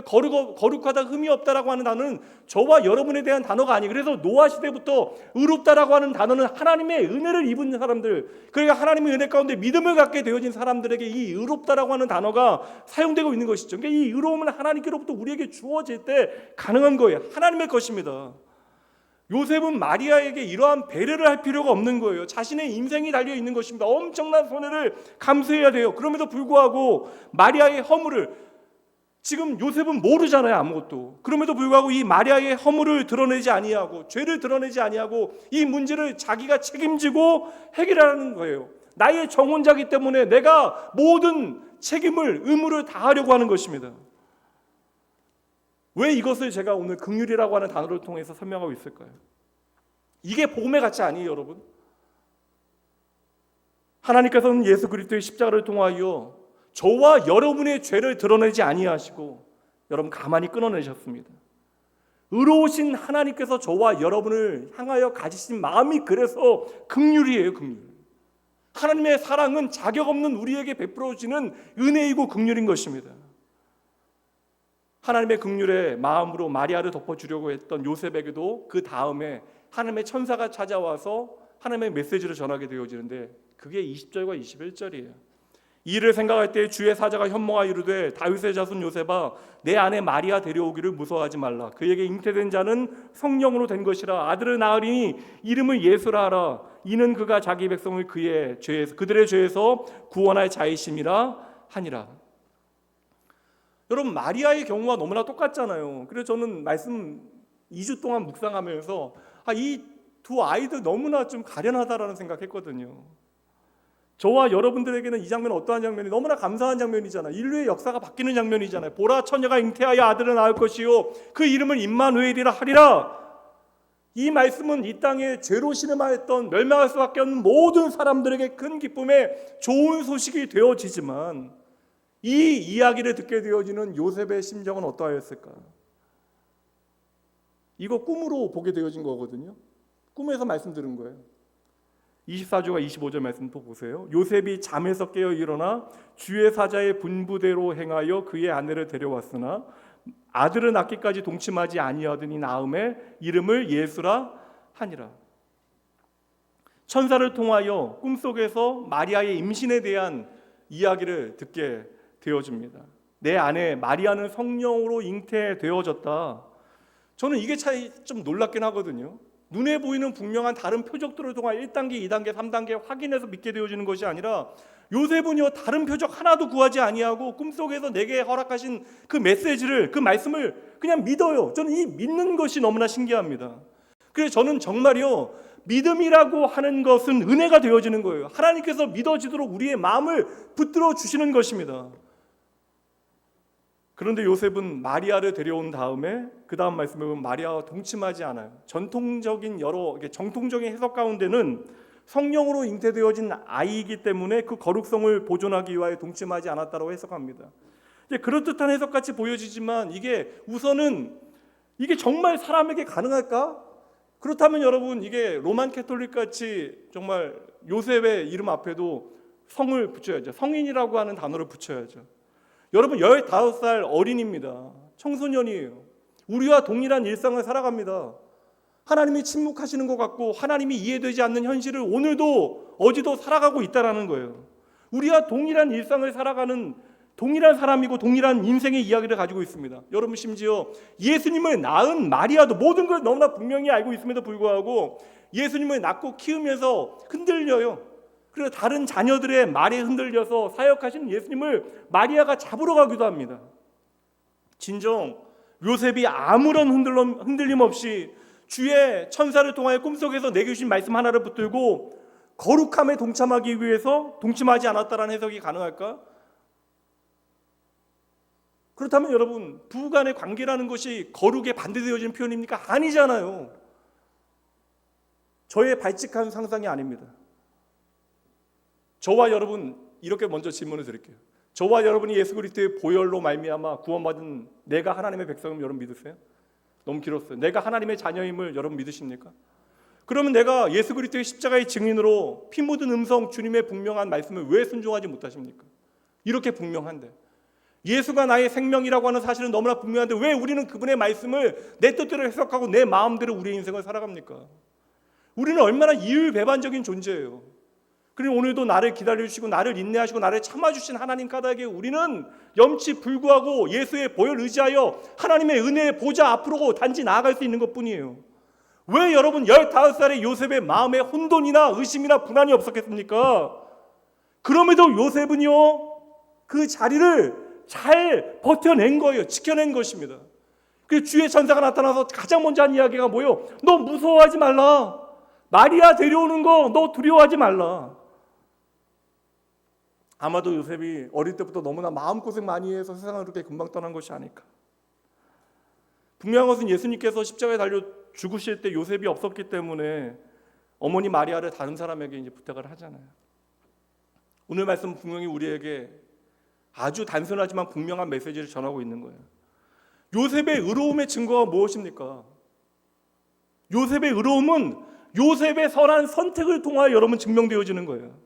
거룩하다, 흠이 없다라고 하는 단어는 저와 여러분에 대한 단어가 아니에요. 그래서 노아 시대부터 의롭다라고 하는 단어는 하나님의 은혜를 입은 사람들, 그러니까 하나님의 은혜 가운데 믿음을 갖게 되어진 사람들에게 이 의롭다라고 하는 단어가 사용되고 있는 것이죠. 그러니까 이 의로움은 하나님께로부터 우리에게 주어질 때 가능한 거예요. 하나님의 것입니다. 요셉은 마리아에게 이러한 배려를 할 필요가 없는 거예요. 자신의 인생이 달려 있는 것입니다. 엄청난 손해를 감수해야 돼요. 그럼에도 불구하고 마리아의 허물을, 지금 요셉은 모르잖아요, 아무것도. 그럼에도 불구하고 이 마리아의 허물을 드러내지 아니하고, 죄를 드러내지 아니하고 이 문제를 자기가 책임지고 해결하는 거예요. 나의 정혼자기 때문에 내가 모든 책임을, 의무를 다하려고 하는 것입니다. 왜 이것을 제가 오늘 긍휼이라고 하는 단어를 통해서 설명하고 있을까요? 이게 복음의 가치 아니에요, 여러분? 하나님께서는 예수 그리스도의 십자가를 통하여 저와 여러분의 죄를 드러내지 아니하시고 여러분 가만히 끊어내셨습니다. 의로우신 하나님께서 저와 여러분을 향하여 가지신 마음이 그래서 긍휼이에요, 긍휼. 하나님의 사랑은 자격 없는 우리에게 베풀어지는 은혜이고 긍휼인 것입니다. 하나님의 긍휼의 마음으로 마리아를 덮어주려고 했던 요셉에게도 그 다음에 하나님의 천사가 찾아와서 하나님의 메시지를 전하게 되어지는데, 그게 20절과 21절이에요. 이 일을 생각할 때 주의 사자가 현몽하여 이르되 다윗의 자손 요셉아 내 아내 마리아 데려오기를 무서워하지 말라. 그에게 잉태된 자는 성령으로 된 것이라. 아들을 낳으리니 이름을 예수라 하라. 이는 그가 자기 백성을 그들의 죄에서 구원할 자이심이라 하니라. 여러분, 마리아의 경우와 너무나 똑같잖아요. 그래서 저는 말씀 2주 동안 묵상하면서 이 두 아이들 너무나 좀 가련하다라는 생각했거든요. 저와 여러분들에게는 이 장면은 어떠한 장면이 너무나 감사한 장면이잖아요. 인류의 역사가 바뀌는 장면이잖아요. 보라, 처녀가 잉태하여 아들을 낳을 것이요 그 이름을 임마누엘이라 하리라. 이 말씀은 이 땅에 죄로 신음하였던 멸망할 수밖에 없는 모든 사람들에게 큰 기쁨의 좋은 소식이 되어지지만 이 이야기를 듣게 되어지는 요셉의 심정은 어떠하였을까? 이거 꿈으로 보게 되어진 거거든요. 꿈에서 말씀 들은 거예요. 24절과 25절 말씀 또 보세요. 요셉이 잠에서 깨어 일어나 주의 사자의 분부대로 행하여 그의 아내를 데려왔으나 아들을 낳기까지 동침하지 아니하더니 낳음에 이름을 예수라 하니라. 천사를 통하여 꿈속에서 마리아의 임신에 대한 이야기를 듣게 되어집니다. 내 아내 마리아는 성령으로 잉태되어졌다. 저는 이게 좀 놀랍긴 하거든요. 눈에 보이는 분명한 다른 표적들을 통하여 1단계, 2단계, 3단계 확인해서 믿게 되어지는 것이 아니라 요셉은요 다른 표적 하나도 구하지 아니하고 꿈속에서 내게 허락하신 그 메시지를, 그 말씀을 그냥 믿어요. 저는 이 믿는 것이 너무나 신기합니다. 그래서 저는 정말요 믿음이라고 하는 것은 은혜가 되어지는 거예요. 하나님께서 믿어지도록 우리의 마음을 붙들어 주시는 것입니다. 그런데 요셉은 마리아를 데려온 다음에 그 다음 말씀에 보면 마리아와 동침하지 않아요. 정통적인 해석 가운데는 성령으로 잉태되어진 아이이기 때문에 그 거룩성을 보존하기 위하여 동침하지 않았다고 해석합니다. 이제 그럴듯한 해석같이 보여지지만 우선은 이게 정말 사람에게 가능할까? 그렇다면 여러분 이게 로만 캐톨릭같이 정말 요셉의 이름 앞에도 성을 붙여야죠. 성인이라고 하는 단어를 붙여야죠. 여러분 15살 어린입니다. 청소년이에요. 우리와 동일한 일상을 살아갑니다. 하나님이 침묵하시는 것 같고 하나님이 이해되지 않는 현실을 오늘도 어제도 살아가고 있다는 거예요. 우리와 동일한 일상을 살아가는 동일한 사람이고 동일한 인생의 이야기를 가지고 있습니다. 여러분 심지어 예수님을 낳은 마리아도 모든 걸 너무나 분명히 알고 있음에도 불구하고 예수님을 낳고 키우면서 흔들려요. 그래서 다른 자녀들의 말에 흔들려서 사역하시는 예수님을 마리아가 잡으러 가기도 합니다. 진정 요셉이 아무런 흔들림 없이 주의 천사를 통하여 꿈속에서 내게 주신 말씀 하나를 붙들고 거룩함에 동참하기 위해서 동침하지 않았다라는 해석이 가능할까? 그렇다면 여러분 부부간의 관계라는 것이 거룩에 반대되어지는 표현입니까? 아니잖아요. 저의 발칙한 상상이 아닙니다. 저와 여러분 이렇게 먼저 질문을 드릴게요. 저와 여러분이 예수 그리스도의 보혈로 말미암아 구원받은 내가 하나님의 백성임을 여러분 믿으세요? 너무 길었어요. 내가 하나님의 자녀임을 여러분 믿으십니까? 그러면 내가 예수 그리스도의 십자가의 증인으로 피 묻은 음성 주님의 분명한 말씀을 왜 순종하지 못하십니까? 이렇게 분명한데 예수가 나의 생명이라고 하는 사실은 너무나 분명한데 왜 우리는 그분의 말씀을 내 뜻대로 해석하고 내 마음대로 우리의 인생을 살아갑니까? 우리는 얼마나 이율배반적인 존재예요. 그리고 오늘도 나를 기다려주시고 나를 인내하시고 나를 참아주신 하나님 까닭에 우리는 염치 불구하고 예수의 보혈 의지하여 하나님의 은혜의 보좌 앞으로 단지 나아갈 수 있는 것뿐이에요. 왜 여러분 15살의 요셉의 마음에 혼돈이나 의심이나 불안이 없었겠습니까? 그럼에도 요셉은요 그 자리를 잘 버텨낸 거예요. 지켜낸 것입니다. 그 주의 천사가 나타나서 가장 먼저 한 이야기가 뭐예요? 너 무서워하지 말라. 마리아 데려오는 거 너 두려워하지 말라. 아마도 요셉이 어릴 때부터 너무나 마음고생 많이 해서 세상을 그렇게 금방 떠난 것이 아닐까. 분명한 것은 예수님께서 십자가에 달려 죽으실 때 요셉이 없었기 때문에 어머니 마리아를 다른 사람에게 이제 부탁을 하잖아요. 오늘 말씀은 분명히 우리에게 아주 단순하지만 분명한 메시지를 전하고 있는 거예요. 요셉의 의로움의 증거가 무엇입니까? 요셉의 의로움은 요셉의 선한 선택을 통하여 여러분 증명되어지는 거예요.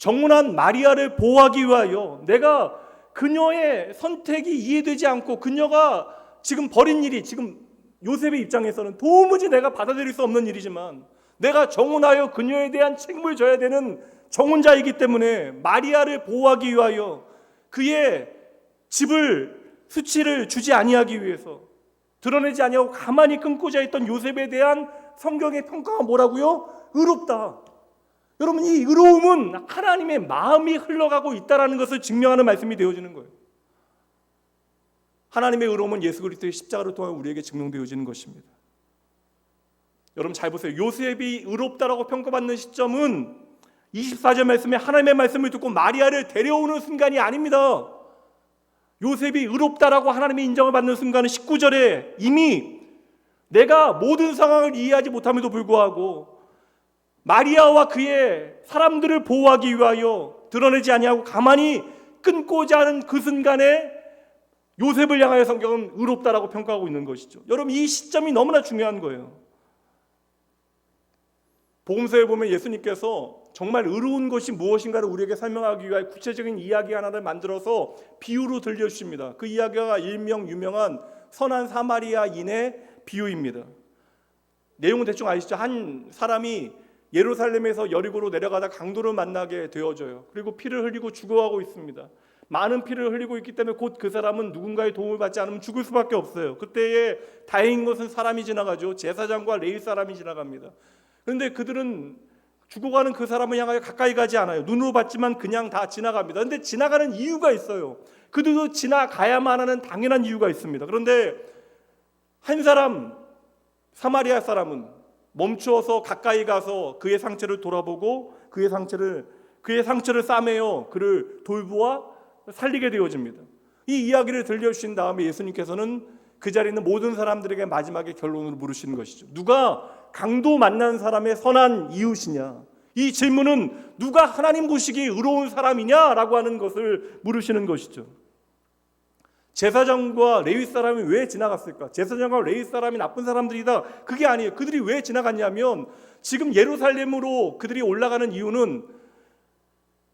정혼한 마리아를 보호하기 위하여 내가 그녀의 선택이 이해되지 않고 그녀가 지금 벌인 일이 지금 요셉의 입장에서는 도무지 내가 받아들일 수 없는 일이지만 내가 정혼하여 그녀에 대한 책임을 져야 되는 정혼자이기 때문에 마리아를 보호하기 위하여 그의 수치를 주지 아니하기 위해서 드러내지 아니하고 가만히 끊고자 했던 요셉에 대한 성경의 평가가 뭐라고요? 의롭다. 여러분, 이 의로움은 하나님의 마음이 흘러가고 있다는 것을 증명하는 말씀이 되어지는 거예요. 하나님의 의로움은 예수 그리스도의 십자가를 통해 우리에게 증명되어지는 것입니다. 여러분 잘 보세요. 요셉이 의롭다라고 평가받는 시점은 24절 말씀에 하나님의 말씀을 듣고 마리아를 데려오는 순간이 아닙니다. 요셉이 의롭다라고 하나님의 인정을 받는 순간은 19절에 이미 내가 모든 상황을 이해하지 못함에도 불구하고 마리아와 그의 사람들을 보호하기 위하여 드러내지 아니하고 가만히 끊고자 하는 그 순간에 요셉을 향하여 성경은 의롭다라고 평가하고 있는 것이죠. 여러분, 이 시점이 너무나 중요한 거예요. 복음서에 보면 예수님께서 정말 의로운 것이 무엇인가를 우리에게 설명하기 위하여 구체적인 이야기 하나를 만들어서 비유로 들려주십니다. 그 이야기가 일명 유명한 선한 사마리아인의 비유입니다. 내용은 대충 아시죠? 한 사람이 예루살렘에서 여리고로 내려가다 강도를 만나게 되어져요. 그리고 피를 흘리고 죽어가고 있습니다. 많은 피를 흘리고 있기 때문에 곧 그 사람은 누군가의 도움을 받지 않으면 죽을 수밖에 없어요. 그때에 다행인 것은 사람이 지나가죠. 제사장과 레위 사람이 지나갑니다. 그런데 그들은 죽어가는 그 사람을 향하여 가까이 가지 않아요. 눈으로 봤지만 그냥 다 지나갑니다. 그런데 지나가는 이유가 있어요. 그들도 지나가야만 하는 당연한 이유가 있습니다. 그런데 한 사람, 사마리아 사람은 멈추어서 가까이 가서 그의 상처를 돌아보고 그의 상처를 싸매어 그를 돌보아 살리게 되어집니다. 이 이야기를 들려주신 다음에 예수님께서는 그 자리에 있는 모든 사람들에게 마지막에 결론으로 물으시는 것이죠. 누가 강도 만난 사람의 선한 이웃이냐? 이 질문은 누가 하나님 보시기에 의로운 사람이냐라고 하는 것을 물으시는 것이죠. 제사장과 레위 사람이 왜 지나갔을까? 제사장과 레위 사람이 나쁜 사람들이다. 그게 아니에요. 그들이 왜 지나갔냐면 지금 예루살렘으로 그들이 올라가는 이유는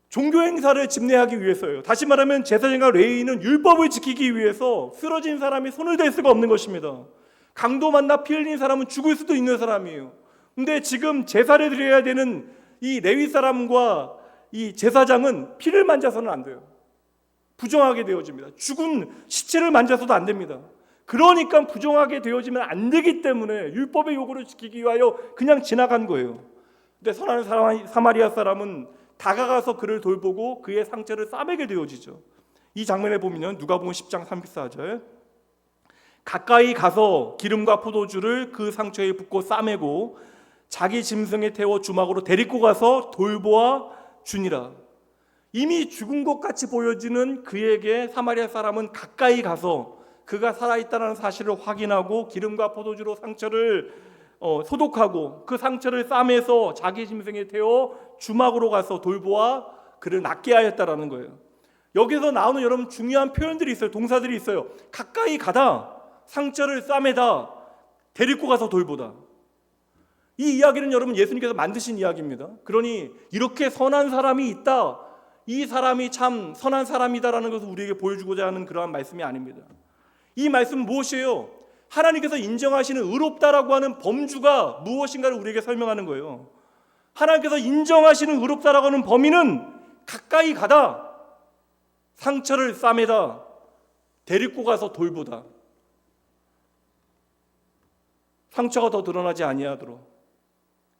종교 행사를 집례하기 위해서예요. 다시 말하면 제사장과 레위인은 율법을 지키기 위해서 쓰러진 사람이 손을 댈 수가 없는 것입니다. 강도 만나 피 흘린 사람은 죽을 수도 있는 사람이에요. 근데 지금 제사를 드려야 되는 이 레위 사람과 이 제사장은 피를 만져서는 안 돼요. 부정하게 되어집니다. 죽은 시체를 만져서도 안 됩니다. 그러니까 부정하게 되어지면 안 되기 때문에 율법의 요구를 지키기 위하여 그냥 지나간 거예요. 근데 선한 사마리아 사람은 다가가서 그를 돌보고 그의 상처를 싸매게 되어지죠. 이 장면에 보면 누가복음 10장 34절 가까이 가서 기름과 포도주를 그 상처에 붓고 싸매고 자기 짐승에 태워 주막으로 데리고 가서 돌보아 주니라. 이미 죽은 것 같이 보여지는 그에게 사마리아 사람은 가까이 가서 그가 살아있다는 사실을 확인하고 기름과 포도주로 상처를 소독하고 그 상처를 싸매서 자기 짐승에 태워 주막으로 가서 돌보아 그를 낫게 하였다라는 거예요. 여기서 나오는 여러분 중요한 표현들이 있어요. 동사들이 있어요. 가까이 가다, 상처를 싸매다, 데리고 가서 돌보다. 이 이야기는 여러분 예수님께서 만드신 이야기입니다. 그러니 이렇게 선한 사람이 있다, 이 사람이 참 선한 사람이다라는 것을 우리에게 보여주고자 하는 그러한 말씀이 아닙니다. 이 말씀은 무엇이에요? 하나님께서 인정하시는 의롭다라고 하는 범주가 무엇인가를 우리에게 설명하는 거예요. 하나님께서 인정하시는 의롭다라고 하는 범위는 가까이 가다, 상처를 싸매다, 데리고 가서 돌보다. 상처가 더 드러나지 아니하도록,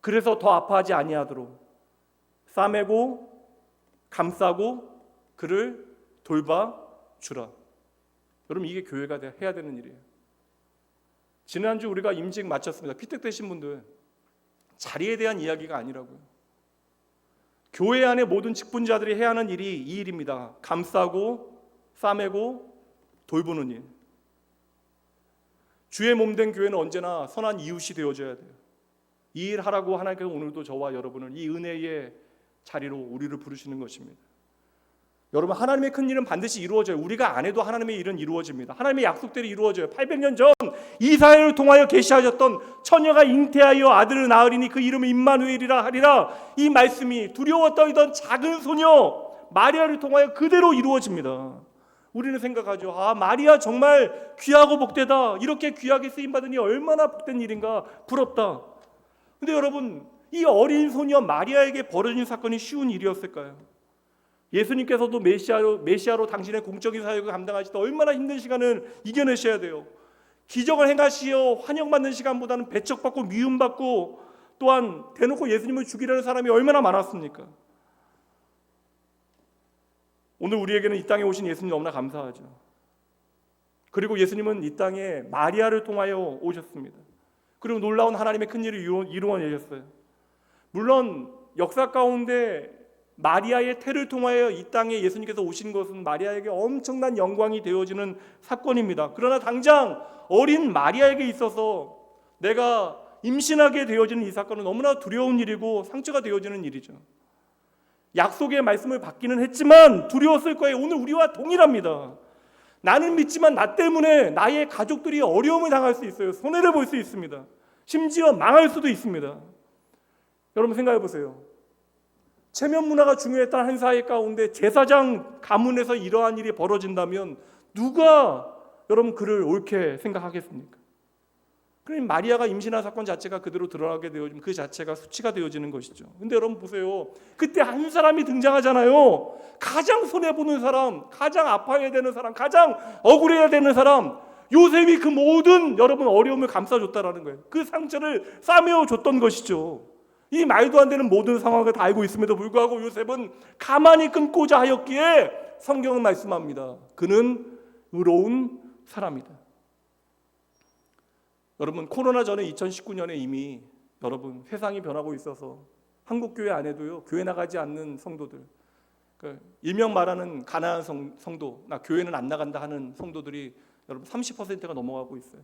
그래서 더 아파하지 아니하도록 싸매고 감싸고 그를 돌봐 주라. 여러분 이게 교회가 해야 되는 일이에요. 지난주 우리가 임직 마쳤습니다. 피택되신 분들 자리에 대한 이야기가 아니라고요. 교회 안에 모든 직분자들이 해야 하는 일이 이 일입니다. 감싸고 싸매고 돌보는 일. 주의 몸된 교회는 언제나 선한 이웃이 되어줘야 돼요. 이 일 하라고 하나님께서 오늘도 저와 여러분을 이 은혜의 자리로 우리를 부르시는 것입니다. 여러분 하나님의 큰 일은 반드시 이루어져요. 우리가 안 해도 하나님의 일은 이루어집니다. 하나님의 약속대로 이루어져요. 800년 전 이사야를 통하여 계시하셨던 처녀가 잉태하여 아들을 낳으리니 그 이름을 임마누엘이라 하리라. 이 말씀이 두려워 떨던 작은 소녀 마리아를 통하여 그대로 이루어집니다. 우리는 생각하죠. 마리아 정말 귀하고 복되다. 이렇게 귀하게 쓰임받으니 얼마나 복된 일인가. 부럽다. 근데 여러분 이 어린 소녀 마리아에게 벌어진 사건이 쉬운 일이었을까요? 예수님께서도 메시아로 당신의 공적인 사역을 감당하실 때 얼마나 힘든 시간을 이겨내셔야 돼요. 기적을 행하시어 환영받는 시간보다는 배척받고 미움받고 또한 대놓고 예수님을 죽이려는 사람이 얼마나 많았습니까? 오늘 우리에게는 이 땅에 오신 예수님 너무나 감사하죠. 그리고 예수님은 이 땅에 마리아를 통하여 오셨습니다. 그리고 놀라운 하나님의 큰 일을 이루어내셨어요. 물론 역사 가운데 마리아의 태를 통하여 이 땅에 예수님께서 오신 것은 마리아에게 엄청난 영광이 되어지는 사건입니다. 그러나 당장 어린 마리아에게 있어서 내가 임신하게 되어지는 이 사건은 너무나 두려운 일이고 상처가 되어지는 일이죠. 약속의 말씀을 받기는 했지만 두려웠을 거예요. 오늘 우리와 동일합니다. 나는 믿지만 나 때문에 나의 가족들이 어려움을 당할 수 있어요. 손해를 볼 수 있습니다. 심지어 망할 수도 있습니다. 여러분 생각해 보세요. 체면 문화가 중요했던 한 사회 가운데 제사장 가문에서 이러한 일이 벌어진다면 누가 여러분 그를 옳게 생각하겠습니까? 그럼 마리아가 임신한 사건 자체가 그대로 드러나게 되어지면 그 자체가 수치가 되어지는 것이죠. 근데 여러분 보세요. 그때 한 사람이 등장하잖아요. 가장 손해보는 사람, 가장 아파해야 되는 사람, 가장 억울해야 되는 사람, 요셉이 그 모든 여러분 어려움을 감싸줬다라는 거예요. 그 상처를 싸매어줬던 것이죠. 이 말도 안 되는 모든 상황을 다 알고 있음에도 불구하고 요셉은 가만히 끊고자 하였기에 성경은 말씀합니다. 그는 의로운 사람이다. 여러분 코로나 전에 2019년에 이미 여러분 세상이 변하고 있어서 한국 교회 안에도요 교회 나가지 않는 성도들, 일명 말하는 가난한 성도, 나 교회는 안 나간다 하는 성도들이 여러분 30%가 넘어가고 있어요.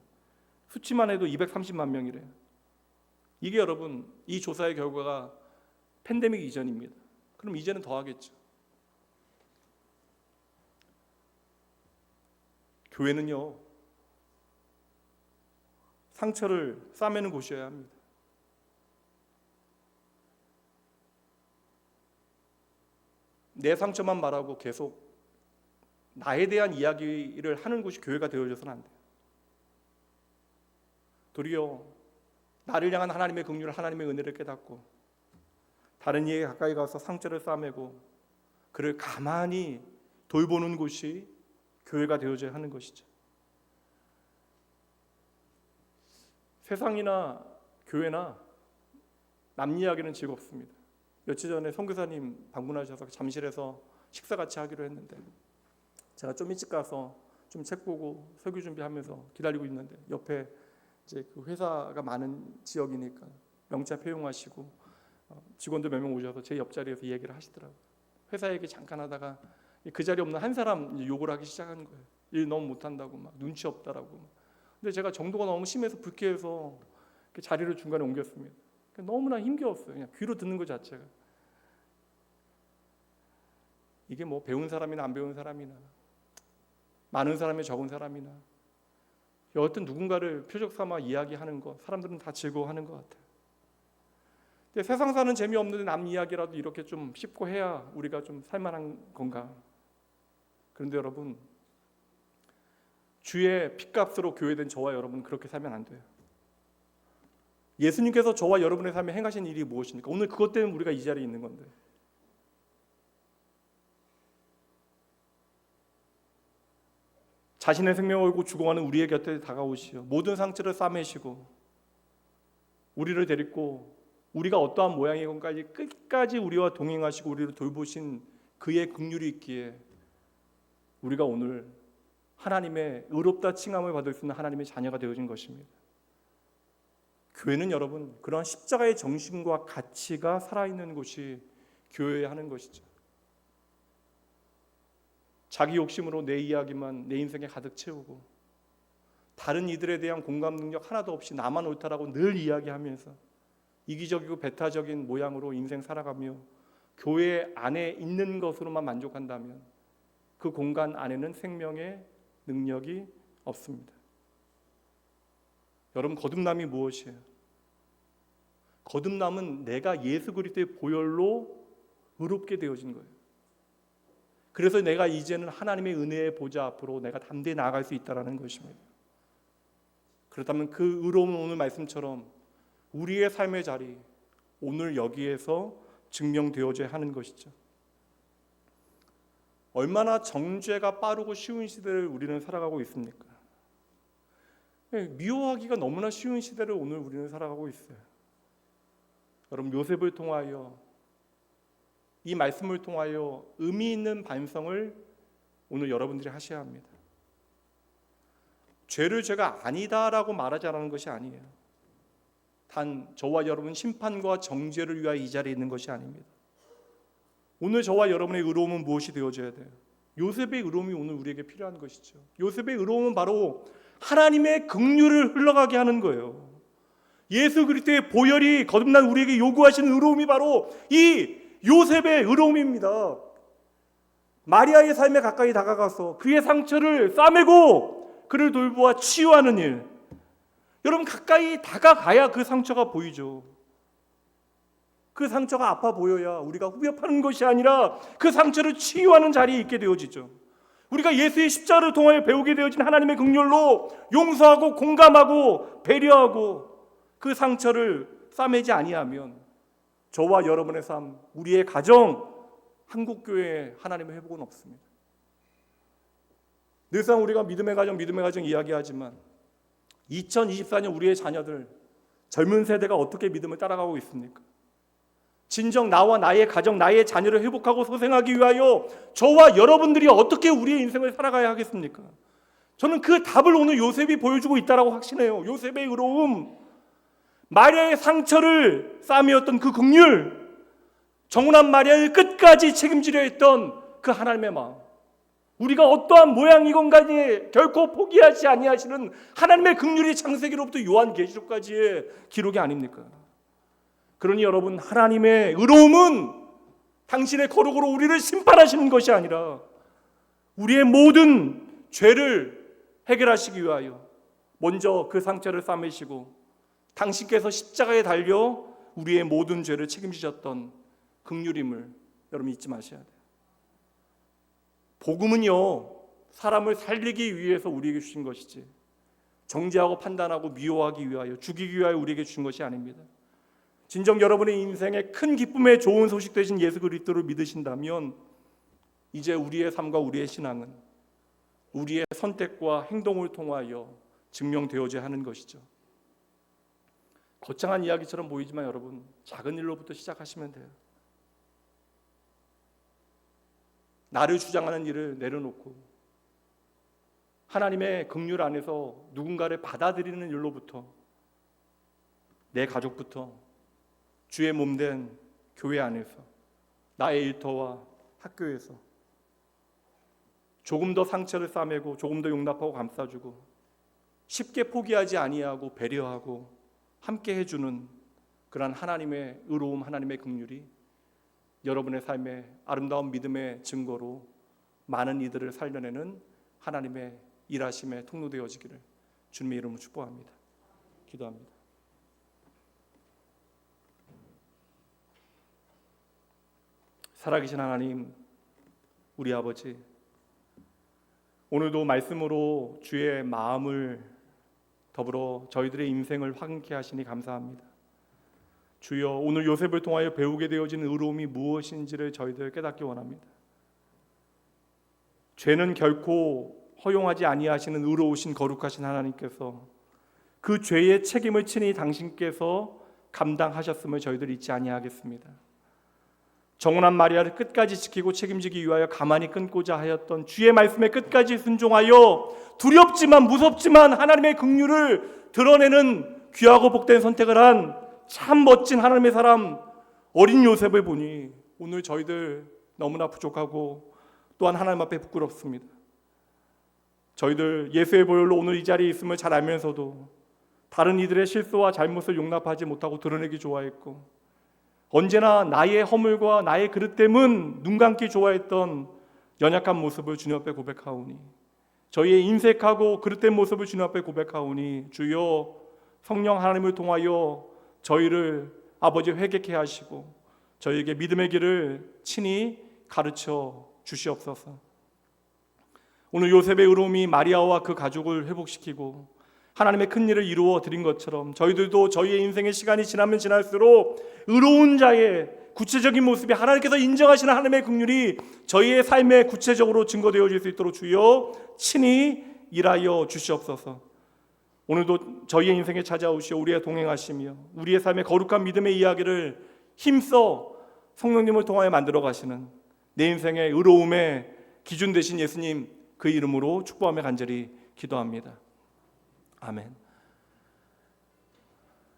수치만 해도 230만 명이래요. 이게 여러분 이 조사의 결과가 팬데믹 이전입니다. 그럼 이제는 더 하겠죠. 교회는요 상처를 싸매는 곳이어야 합니다. 내 상처만 말하고 계속 나에 대한 이야기를 하는 곳이 교회가 되어져서는 안 돼요. 도리어 나를 향한 하나님의 긍휼을, 하나님의 은혜를 깨닫고 다른 이에게 가까이 가서 상처를 싸매고 그를 가만히 돌보는 곳이 교회가 되어져야 하는 것이죠. 세상이나 교회나 남 이야기는 즐겁습니다. 며칠 전에 선교사님 방문하셔서 잠실에서 식사 같이 하기로 했는데 제가 좀 일찍 가서 좀 책 보고 설교 준비하면서 기다리고 있는데 옆에 이제 그 회사가 많은 지역이니까 명차 폐용하시고 직원들 몇 명 오셔서 제 옆자리에서 얘기를 하시더라고요. 회사 얘기 잠깐 하다가 그 자리에 없는 한 사람 욕을 하기 시작하는 거예요. 일 너무 못한다고 막 눈치 없다라고. 근데 제가 정도가 너무 심해서 불쾌해서 자리를 중간에 옮겼습니다. 너무나 힘겨웠어요. 그냥 귀로 듣는 것 자체가. 이게 뭐 배운 사람이나 안 배운 사람이나 많은 사람이나 적은 사람이나 여하튼 누군가를 표적 삼아 이야기하는 것 사람들은 다 즐거워하는 것 같아요. 근데 세상 사는 재미없는데 남 이야기라도 이렇게 좀 쉽고 해야 우리가 좀 살만한 건가? 그런데 여러분 주의 핏값으로 교회된 저와 여러분 그렇게 살면 안 돼요. 예수님께서 저와 여러분의 삶에 행하신 일이 무엇입니까? 오늘 그것 때문에 우리가 이 자리에 있는 건데 자신의 생명을 걸고 죽어가는 우리의 곁에 다가오시어 모든 상처를 싸매시고 우리를 데리고 우리가 어떠한 모양이건까지 끝까지 우리와 동행하시고 우리를 돌보신 그의 긍휼이 있기에 우리가 오늘 하나님의 의롭다 칭함을 받을 수 있는 하나님의 자녀가 되어진 것입니다. 교회는 여러분 그러한 십자가의 정신과 가치가 살아있는 곳이 교회여야 하는 것이죠. 자기 욕심으로 내 이야기만 내 인생에 가득 채우고 다른 이들에 대한 공감 능력 하나도 없이 나만 옳다라고 늘 이야기하면서 이기적이고 배타적인 모양으로 인생 살아가며 교회 안에 있는 것으로만 만족한다면 그 공간 안에는 생명의 능력이 없습니다. 여러분 거듭남이 무엇이에요? 거듭남은 내가 예수 그리스도의 보혈로 의롭게 되어진 거예요. 그래서 내가 이제는 하나님의 은혜의 보좌 앞으로 내가 담대히 나아갈 수 있다는 것입니다. 그렇다면 그 의로운 오늘 말씀처럼 우리의 삶의 자리, 오늘 여기에서 증명되어져야 하는 것이죠. 얼마나 정죄가 빠르고 쉬운 시대를 우리는 살아가고 있습니까? 미워하기가 너무나 쉬운 시대를 오늘 우리는 살아가고 있어요. 여러분, 요셉을 통하여, 이 말씀을 통하여 의미 있는 반성을 오늘 여러분들이 하셔야 합니다. 죄를 죄가 아니다라고 말하자라는 것이 아니에요. 단 저와 여러분 심판과 정죄를 위하여 이 자리에 있는 것이 아닙니다. 오늘 저와 여러분의 의로움은 무엇이 되어져야 돼요? 요셉의 의로움이 오늘 우리에게 필요한 것이죠. 요셉의 의로움은 바로 하나님의 긍휼을 흘러가게 하는 거예요. 예수 그리스도의 보혈이 거듭난 우리에게 요구하시는 의로움이 바로 이 요셉의 의로움입니다. 마리아의 삶에 가까이 다가가서 그의 상처를 싸매고 그를 돌보아 치유하는 일. 여러분, 가까이 다가가야 그 상처가 보이죠. 그 상처가 아파 보여야 우리가 후벼파는 것이 아니라 그 상처를 치유하는 자리에 있게 되어지죠. 우리가 예수의 십자가를 통하여 배우게 되어진 하나님의 긍휼로 용서하고 공감하고 배려하고 그 상처를 싸매지 아니하면 저와 여러분의 삶, 우리의 가정, 한국교회에 하나님의 회복은 없습니다. 늘상 우리가 믿음의 가정 이야기하지만 2024년 우리의 자녀들, 젊은 세대가 어떻게 믿음을 따라가고 있습니까? 진정 나와 나의 가정, 나의 자녀를 회복하고 소생하기 위하여 저와 여러분들이 어떻게 우리의 인생을 살아가야 하겠습니까? 저는 그 답을 오늘 요셉이 보여주고 있다고 확신해요. 요셉의 의로움, 마리아의 상처를 싸매었던 그 긍휼, 정혼한 마리아를 끝까지 책임지려 했던 그 하나님의 마음, 우리가 어떠한 모양이건 간에 결코 포기하지 아니하시는 하나님의 긍휼이 창세기로부터 요한계시록까지의 기록이 아닙니까? 그러니 여러분, 하나님의 의로움은 당신의 거룩으로 우리를 심판하시는 것이 아니라 우리의 모든 죄를 해결하시기 위하여 먼저 그 상처를 싸매시고 당신께서 십자가에 달려 우리의 모든 죄를 책임지셨던 긍휼임을 여러분 잊지 마셔야 돼요. 복음은요, 사람을 살리기 위해서 우리에게 주신 것이지 정죄하고 판단하고 미워하기 위하여, 죽이기 위하여 우리에게 주신 것이 아닙니다. 진정 여러분의 인생에 큰 기쁨의 좋은 소식 되신 예수 그리스도를 믿으신다면 이제 우리의 삶과 우리의 신앙은 우리의 선택과 행동을 통하여 증명되어져야 하는 것이죠. 거창한 이야기처럼 보이지만 여러분, 작은 일로부터 시작하시면 돼요. 나를 주장하는 일을 내려놓고 하나님의 긍휼 안에서 누군가를 받아들이는 일로부터, 내 가족부터, 주의 몸된 교회 안에서, 나의 일터와 학교에서 조금 더 상처를 싸매고 조금 더 용납하고 감싸주고 쉽게 포기하지 아니하고 배려하고 함께 해주는 그러한 하나님의 의로움, 하나님의 긍휼이 여러분의 삶의 아름다운 믿음의 증거로 많은 이들을 살려내는 하나님의 일하심에 통로되어지기를 주님의 이름으로 축복합니다. 기도합니다. 살아계신 하나님, 우리 아버지, 오늘도 말씀으로 주의 마음을 더불어 저희들의 인생을 화끈케 하시니 감사합니다. 주여, 오늘 요셉을 통하여 배우게 되어진 의로움이 무엇인지를 저희들 깨닫기 원합니다. 죄는 결코 허용하지 아니하시는 의로우신 거룩하신 하나님께서 그 죄의 책임을 친히 당신께서 감당하셨음을 저희들 잊지 아니하겠습니다. 정혼한 마리아를 끝까지 지키고 책임지기 위하여 가만히 끊고자 하였던 주의 말씀에 끝까지 순종하여 두렵지만 무섭지만 하나님의 긍휼을 드러내는 귀하고 복된 선택을 한 참 멋진 하나님의 사람 어린 요셉을 보니 오늘 저희들 너무나 부족하고 또한 하나님 앞에 부끄럽습니다. 저희들 예수의 보혈로 오늘 이 자리에 있음을 잘 알면서도 다른 이들의 실수와 잘못을 용납하지 못하고 드러내기 좋아했고 언제나 나의 허물과 나의 그릇됨은 눈 감기 좋아했던 연약한 모습을 주님 앞에 고백하오니, 저희의 인색하고 그릇된 모습을 주님 앞에 고백하오니 주여, 성령 하나님을 통하여 저희를 아버지 회개케 하시고 저희에게 믿음의 길을 친히 가르쳐 주시옵소서. 오늘 요셉의 의로움이 마리아와 그 가족을 회복시키고 하나님의 큰 일을 이루어 드린 것처럼 저희들도 저희의 인생의 시간이 지나면 지날수록 의로운 자의 구체적인 모습이 하나님께서 인정하시는 하나님의 긍휼이 저희의 삶에 구체적으로 증거되어질 수 있도록 주여 친히 일하여 주시옵소서. 오늘도 저희의 인생에 찾아오시어 우리의 동행하시며 우리의 삶의 거룩한 믿음의 이야기를 힘써 성령님을 통하여 만들어 가시는 내 인생의 의로움의 기준 되신 예수님 그 이름으로 축복하며 간절히 기도합니다. 아멘.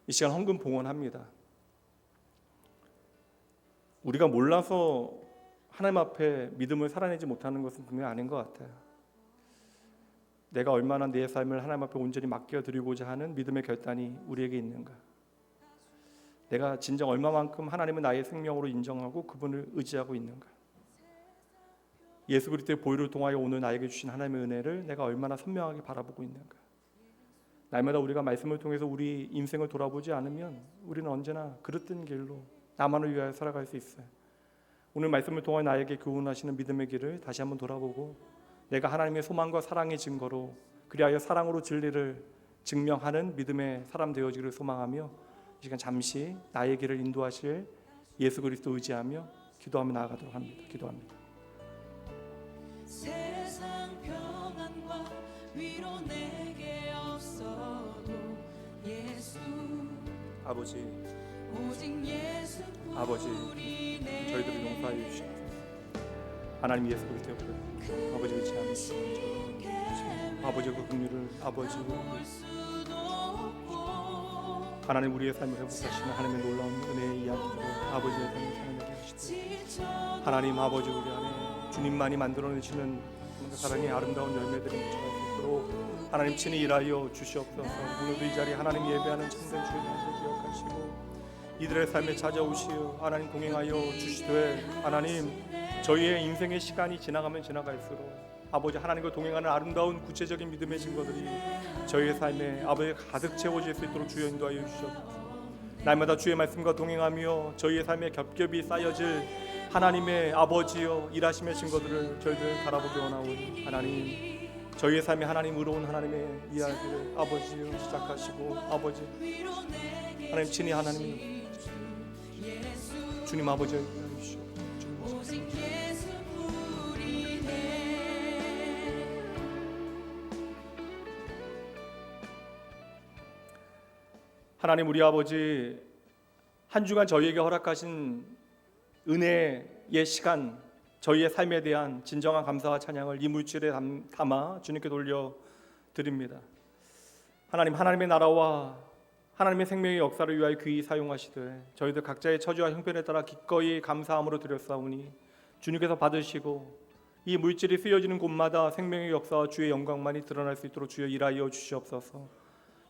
이 시간 헌금 봉헌합니다. 우리가 몰라서 하나님 앞에 믿음을 살아내지 못하는 것은 분명히 아닌 것 같아요. 내가 얼마나 내 삶을 하나님 앞에 온전히 맡겨드리고자 하는 믿음의 결단이 우리에게 있는가? 내가 진정 얼마만큼 하나님은 나의 생명으로 인정하고 그분을 의지하고 있는가? 예수 그리스도의 보혈을 통하여 오늘 나에게 주신 하나님의 은혜를 내가 얼마나 선명하게 바라보고 있는가? 날마다 우리가 말씀을 통해서 우리 인생을 돌아보지 않으면 우리는 언제나 그릇된 길로 나만을 위하여 살아갈 수 있어요. 오늘 말씀을 통해 나에게 교훈하시는 믿음의 길을 다시 한번 돌아보고 내가 하나님의 소망과 사랑의 증거로 그리하여 사랑으로 진리를 증명하는 믿음의 사람 되어지기를 소망하며 이 시간 잠시 나의 길을 인도하실 예수 그리스도 의지하며 기도하며 나아가도록 합니다. 기도합니다. 세상 평안과 위로 내게 없어도 예수 아버지, 오직 예수 아버지, 저희들을 용서하여 주시옵소서. 하나님 예수 그리스도의 보혈 아버지 의지하며 아버지의 그 긍휼을 아버지 하나님 우리의 삶을 회복하시는 하나님의 놀라운 은혜의 이야기를 아버지의 삶을 살아내게 하시되 하나님 아버지 우리 안에 주님만이 만들어내시는 사랑의 아름다운 열매들이 맺혀갈 수 있도록 하나님 친히 일하여 주시옵소서. 오늘도 이 자리에 하나님 예배하는 참된 주의 명을 기억하시고 이들의 삶에 찾아오시어 하나님 동행하여 주시되 하나님 저희의 인생의 시간이 지나가면 지나갈수록 아버지 하나님과 동행하는 아름다운 구체적인 믿음의 증거들이 저희의 삶에 아버지 가득 채워질 수 있도록 주여 인도하여 주시옵소서. 날마다 주의 말씀과 동행하며 저희의 삶에 겹겹이 쌓여질 하나님의 아버지여 일하심의 증거들을 저희들 바라보기 원하오니 하나님 저희의 삶에 하나님 의로운 하나님의 이야기를 아버지여 시작하시고 아버지 하나님 친히 하나님 주님 아버지여 하나님 우리 아버지 한 주간 저희에게 허락하신 은혜의 시간 저희의 삶에 대한 진정한 감사와 찬양을 이 물질에 담아 주님께 돌려드립니다. 하나님 하나님의 나라와 하나님의 생명의 역사를 위하여 귀히 사용하시되 저희들 각자의 처지와 형편에 따라 기꺼이 감사함으로 드렸사오니 주님께서 받으시고 이 물질이 쓰여지는 곳마다 생명의 역사와 주의 영광만이 드러날 수 있도록 주여 일하여 주시옵소서.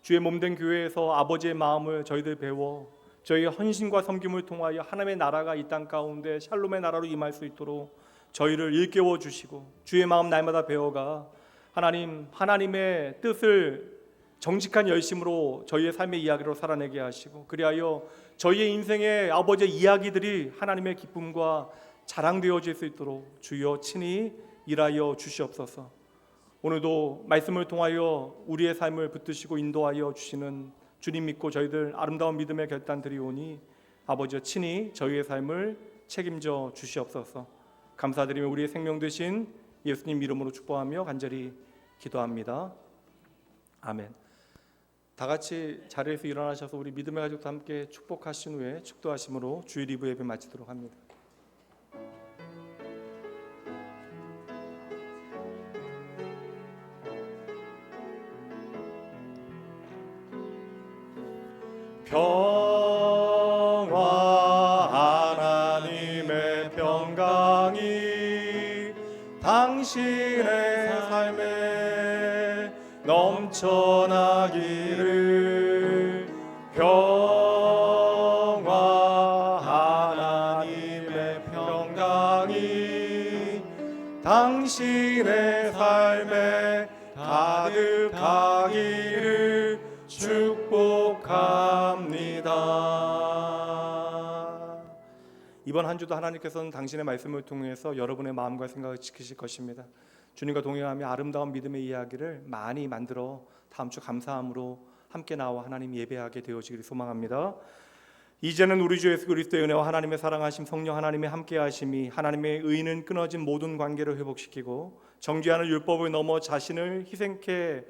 주의 몸된 교회에서 아버지의 마음을 저희들 배워 저희의 헌신과 섬김을 통하여 하나님의 나라가 이 땅 가운데 샬롬의 나라로 임할 수 있도록 저희를 일깨워 주시고 주의 마음 날마다 배워가 하나님의 뜻을 정직한 열심으로 저희의 삶의 이야기로 살아내게 하시고 그리하여 저희의 인생의 아버지의 이야기들이 하나님의 기쁨과 자랑되어질 수 있도록 주여 친히 일하여 주시옵소서. 오늘도 말씀을 통하여 우리의 삶을 붙드시고 인도하여 주시는 주님 믿고 저희들 아름다운 믿음의 결단 드리오니 아버지여 친히 저희의 삶을 책임져 주시옵소서. 감사드리며 우리의 생명 되신 예수님 이름으로 축복하며 간절히 기도합니다. 아멘. 다 같이 자리에서 일어나셔서 우리 믿음의 가족과 함께 축복하신 후에 축도하심으로 주일 2부 예배 마치도록 합니다. 평화 하나님의 평강이 당신의 삶에 넘쳐나기를 평화 하나님의 평강이 당신의 삶에 가득하기를 축복합니다. 이번 한 주도 하나님께서는 당신의 말씀을 통해서 여러분의 마음과 생각을 지키실 것입니다. 주님과 동행하며 아름다운 믿음의 이야기를 많이 만들어 다음 주 감사함으로 함께 나와 하나님 예배하게 되어지기를 소망합니다. 이제는 우리 주 예수 그리스도의 은혜와 하나님의 사랑하심 성령 하나님의 함께하심이 하나님의 의는 끊어진 모든 관계를 회복시키고 정죄하는 율법을 넘어 자신을 희생케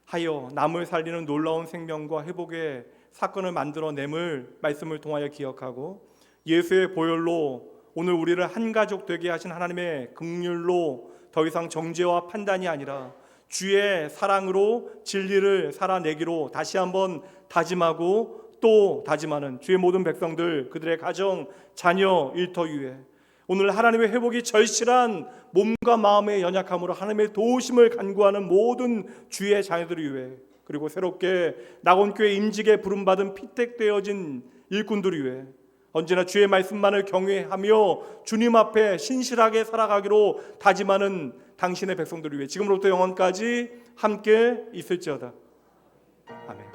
하여 남을 살리는 놀라운 생명과 회복의 사건을 만들어냄을 말씀을 통하여 기억하고 예수의 보혈로 오늘 우리를 한 가족 되게 하신 하나님의 긍휼로 더 이상 정죄와 판단이 아니라 주의 사랑으로 진리를 살아내기로 다시 한번 다짐하고 또 다짐하는 주의 모든 백성들, 그들의 가정, 자녀, 일터 위에 오늘 하나님의 회복이 절실한 몸과 마음의 연약함으로 하나님의 도우심을 간구하는 모든 주의 자녀들 위해, 그리고 새롭게 낙원교회 임직에 부름받은 피택되어진 일꾼들 위해 언제나 주의 말씀만을 경외하며 주님 앞에 신실하게 살아가기로 다짐하는 당신의 백성들 위해 지금부터 영원까지 함께 있을지어다. 아멘.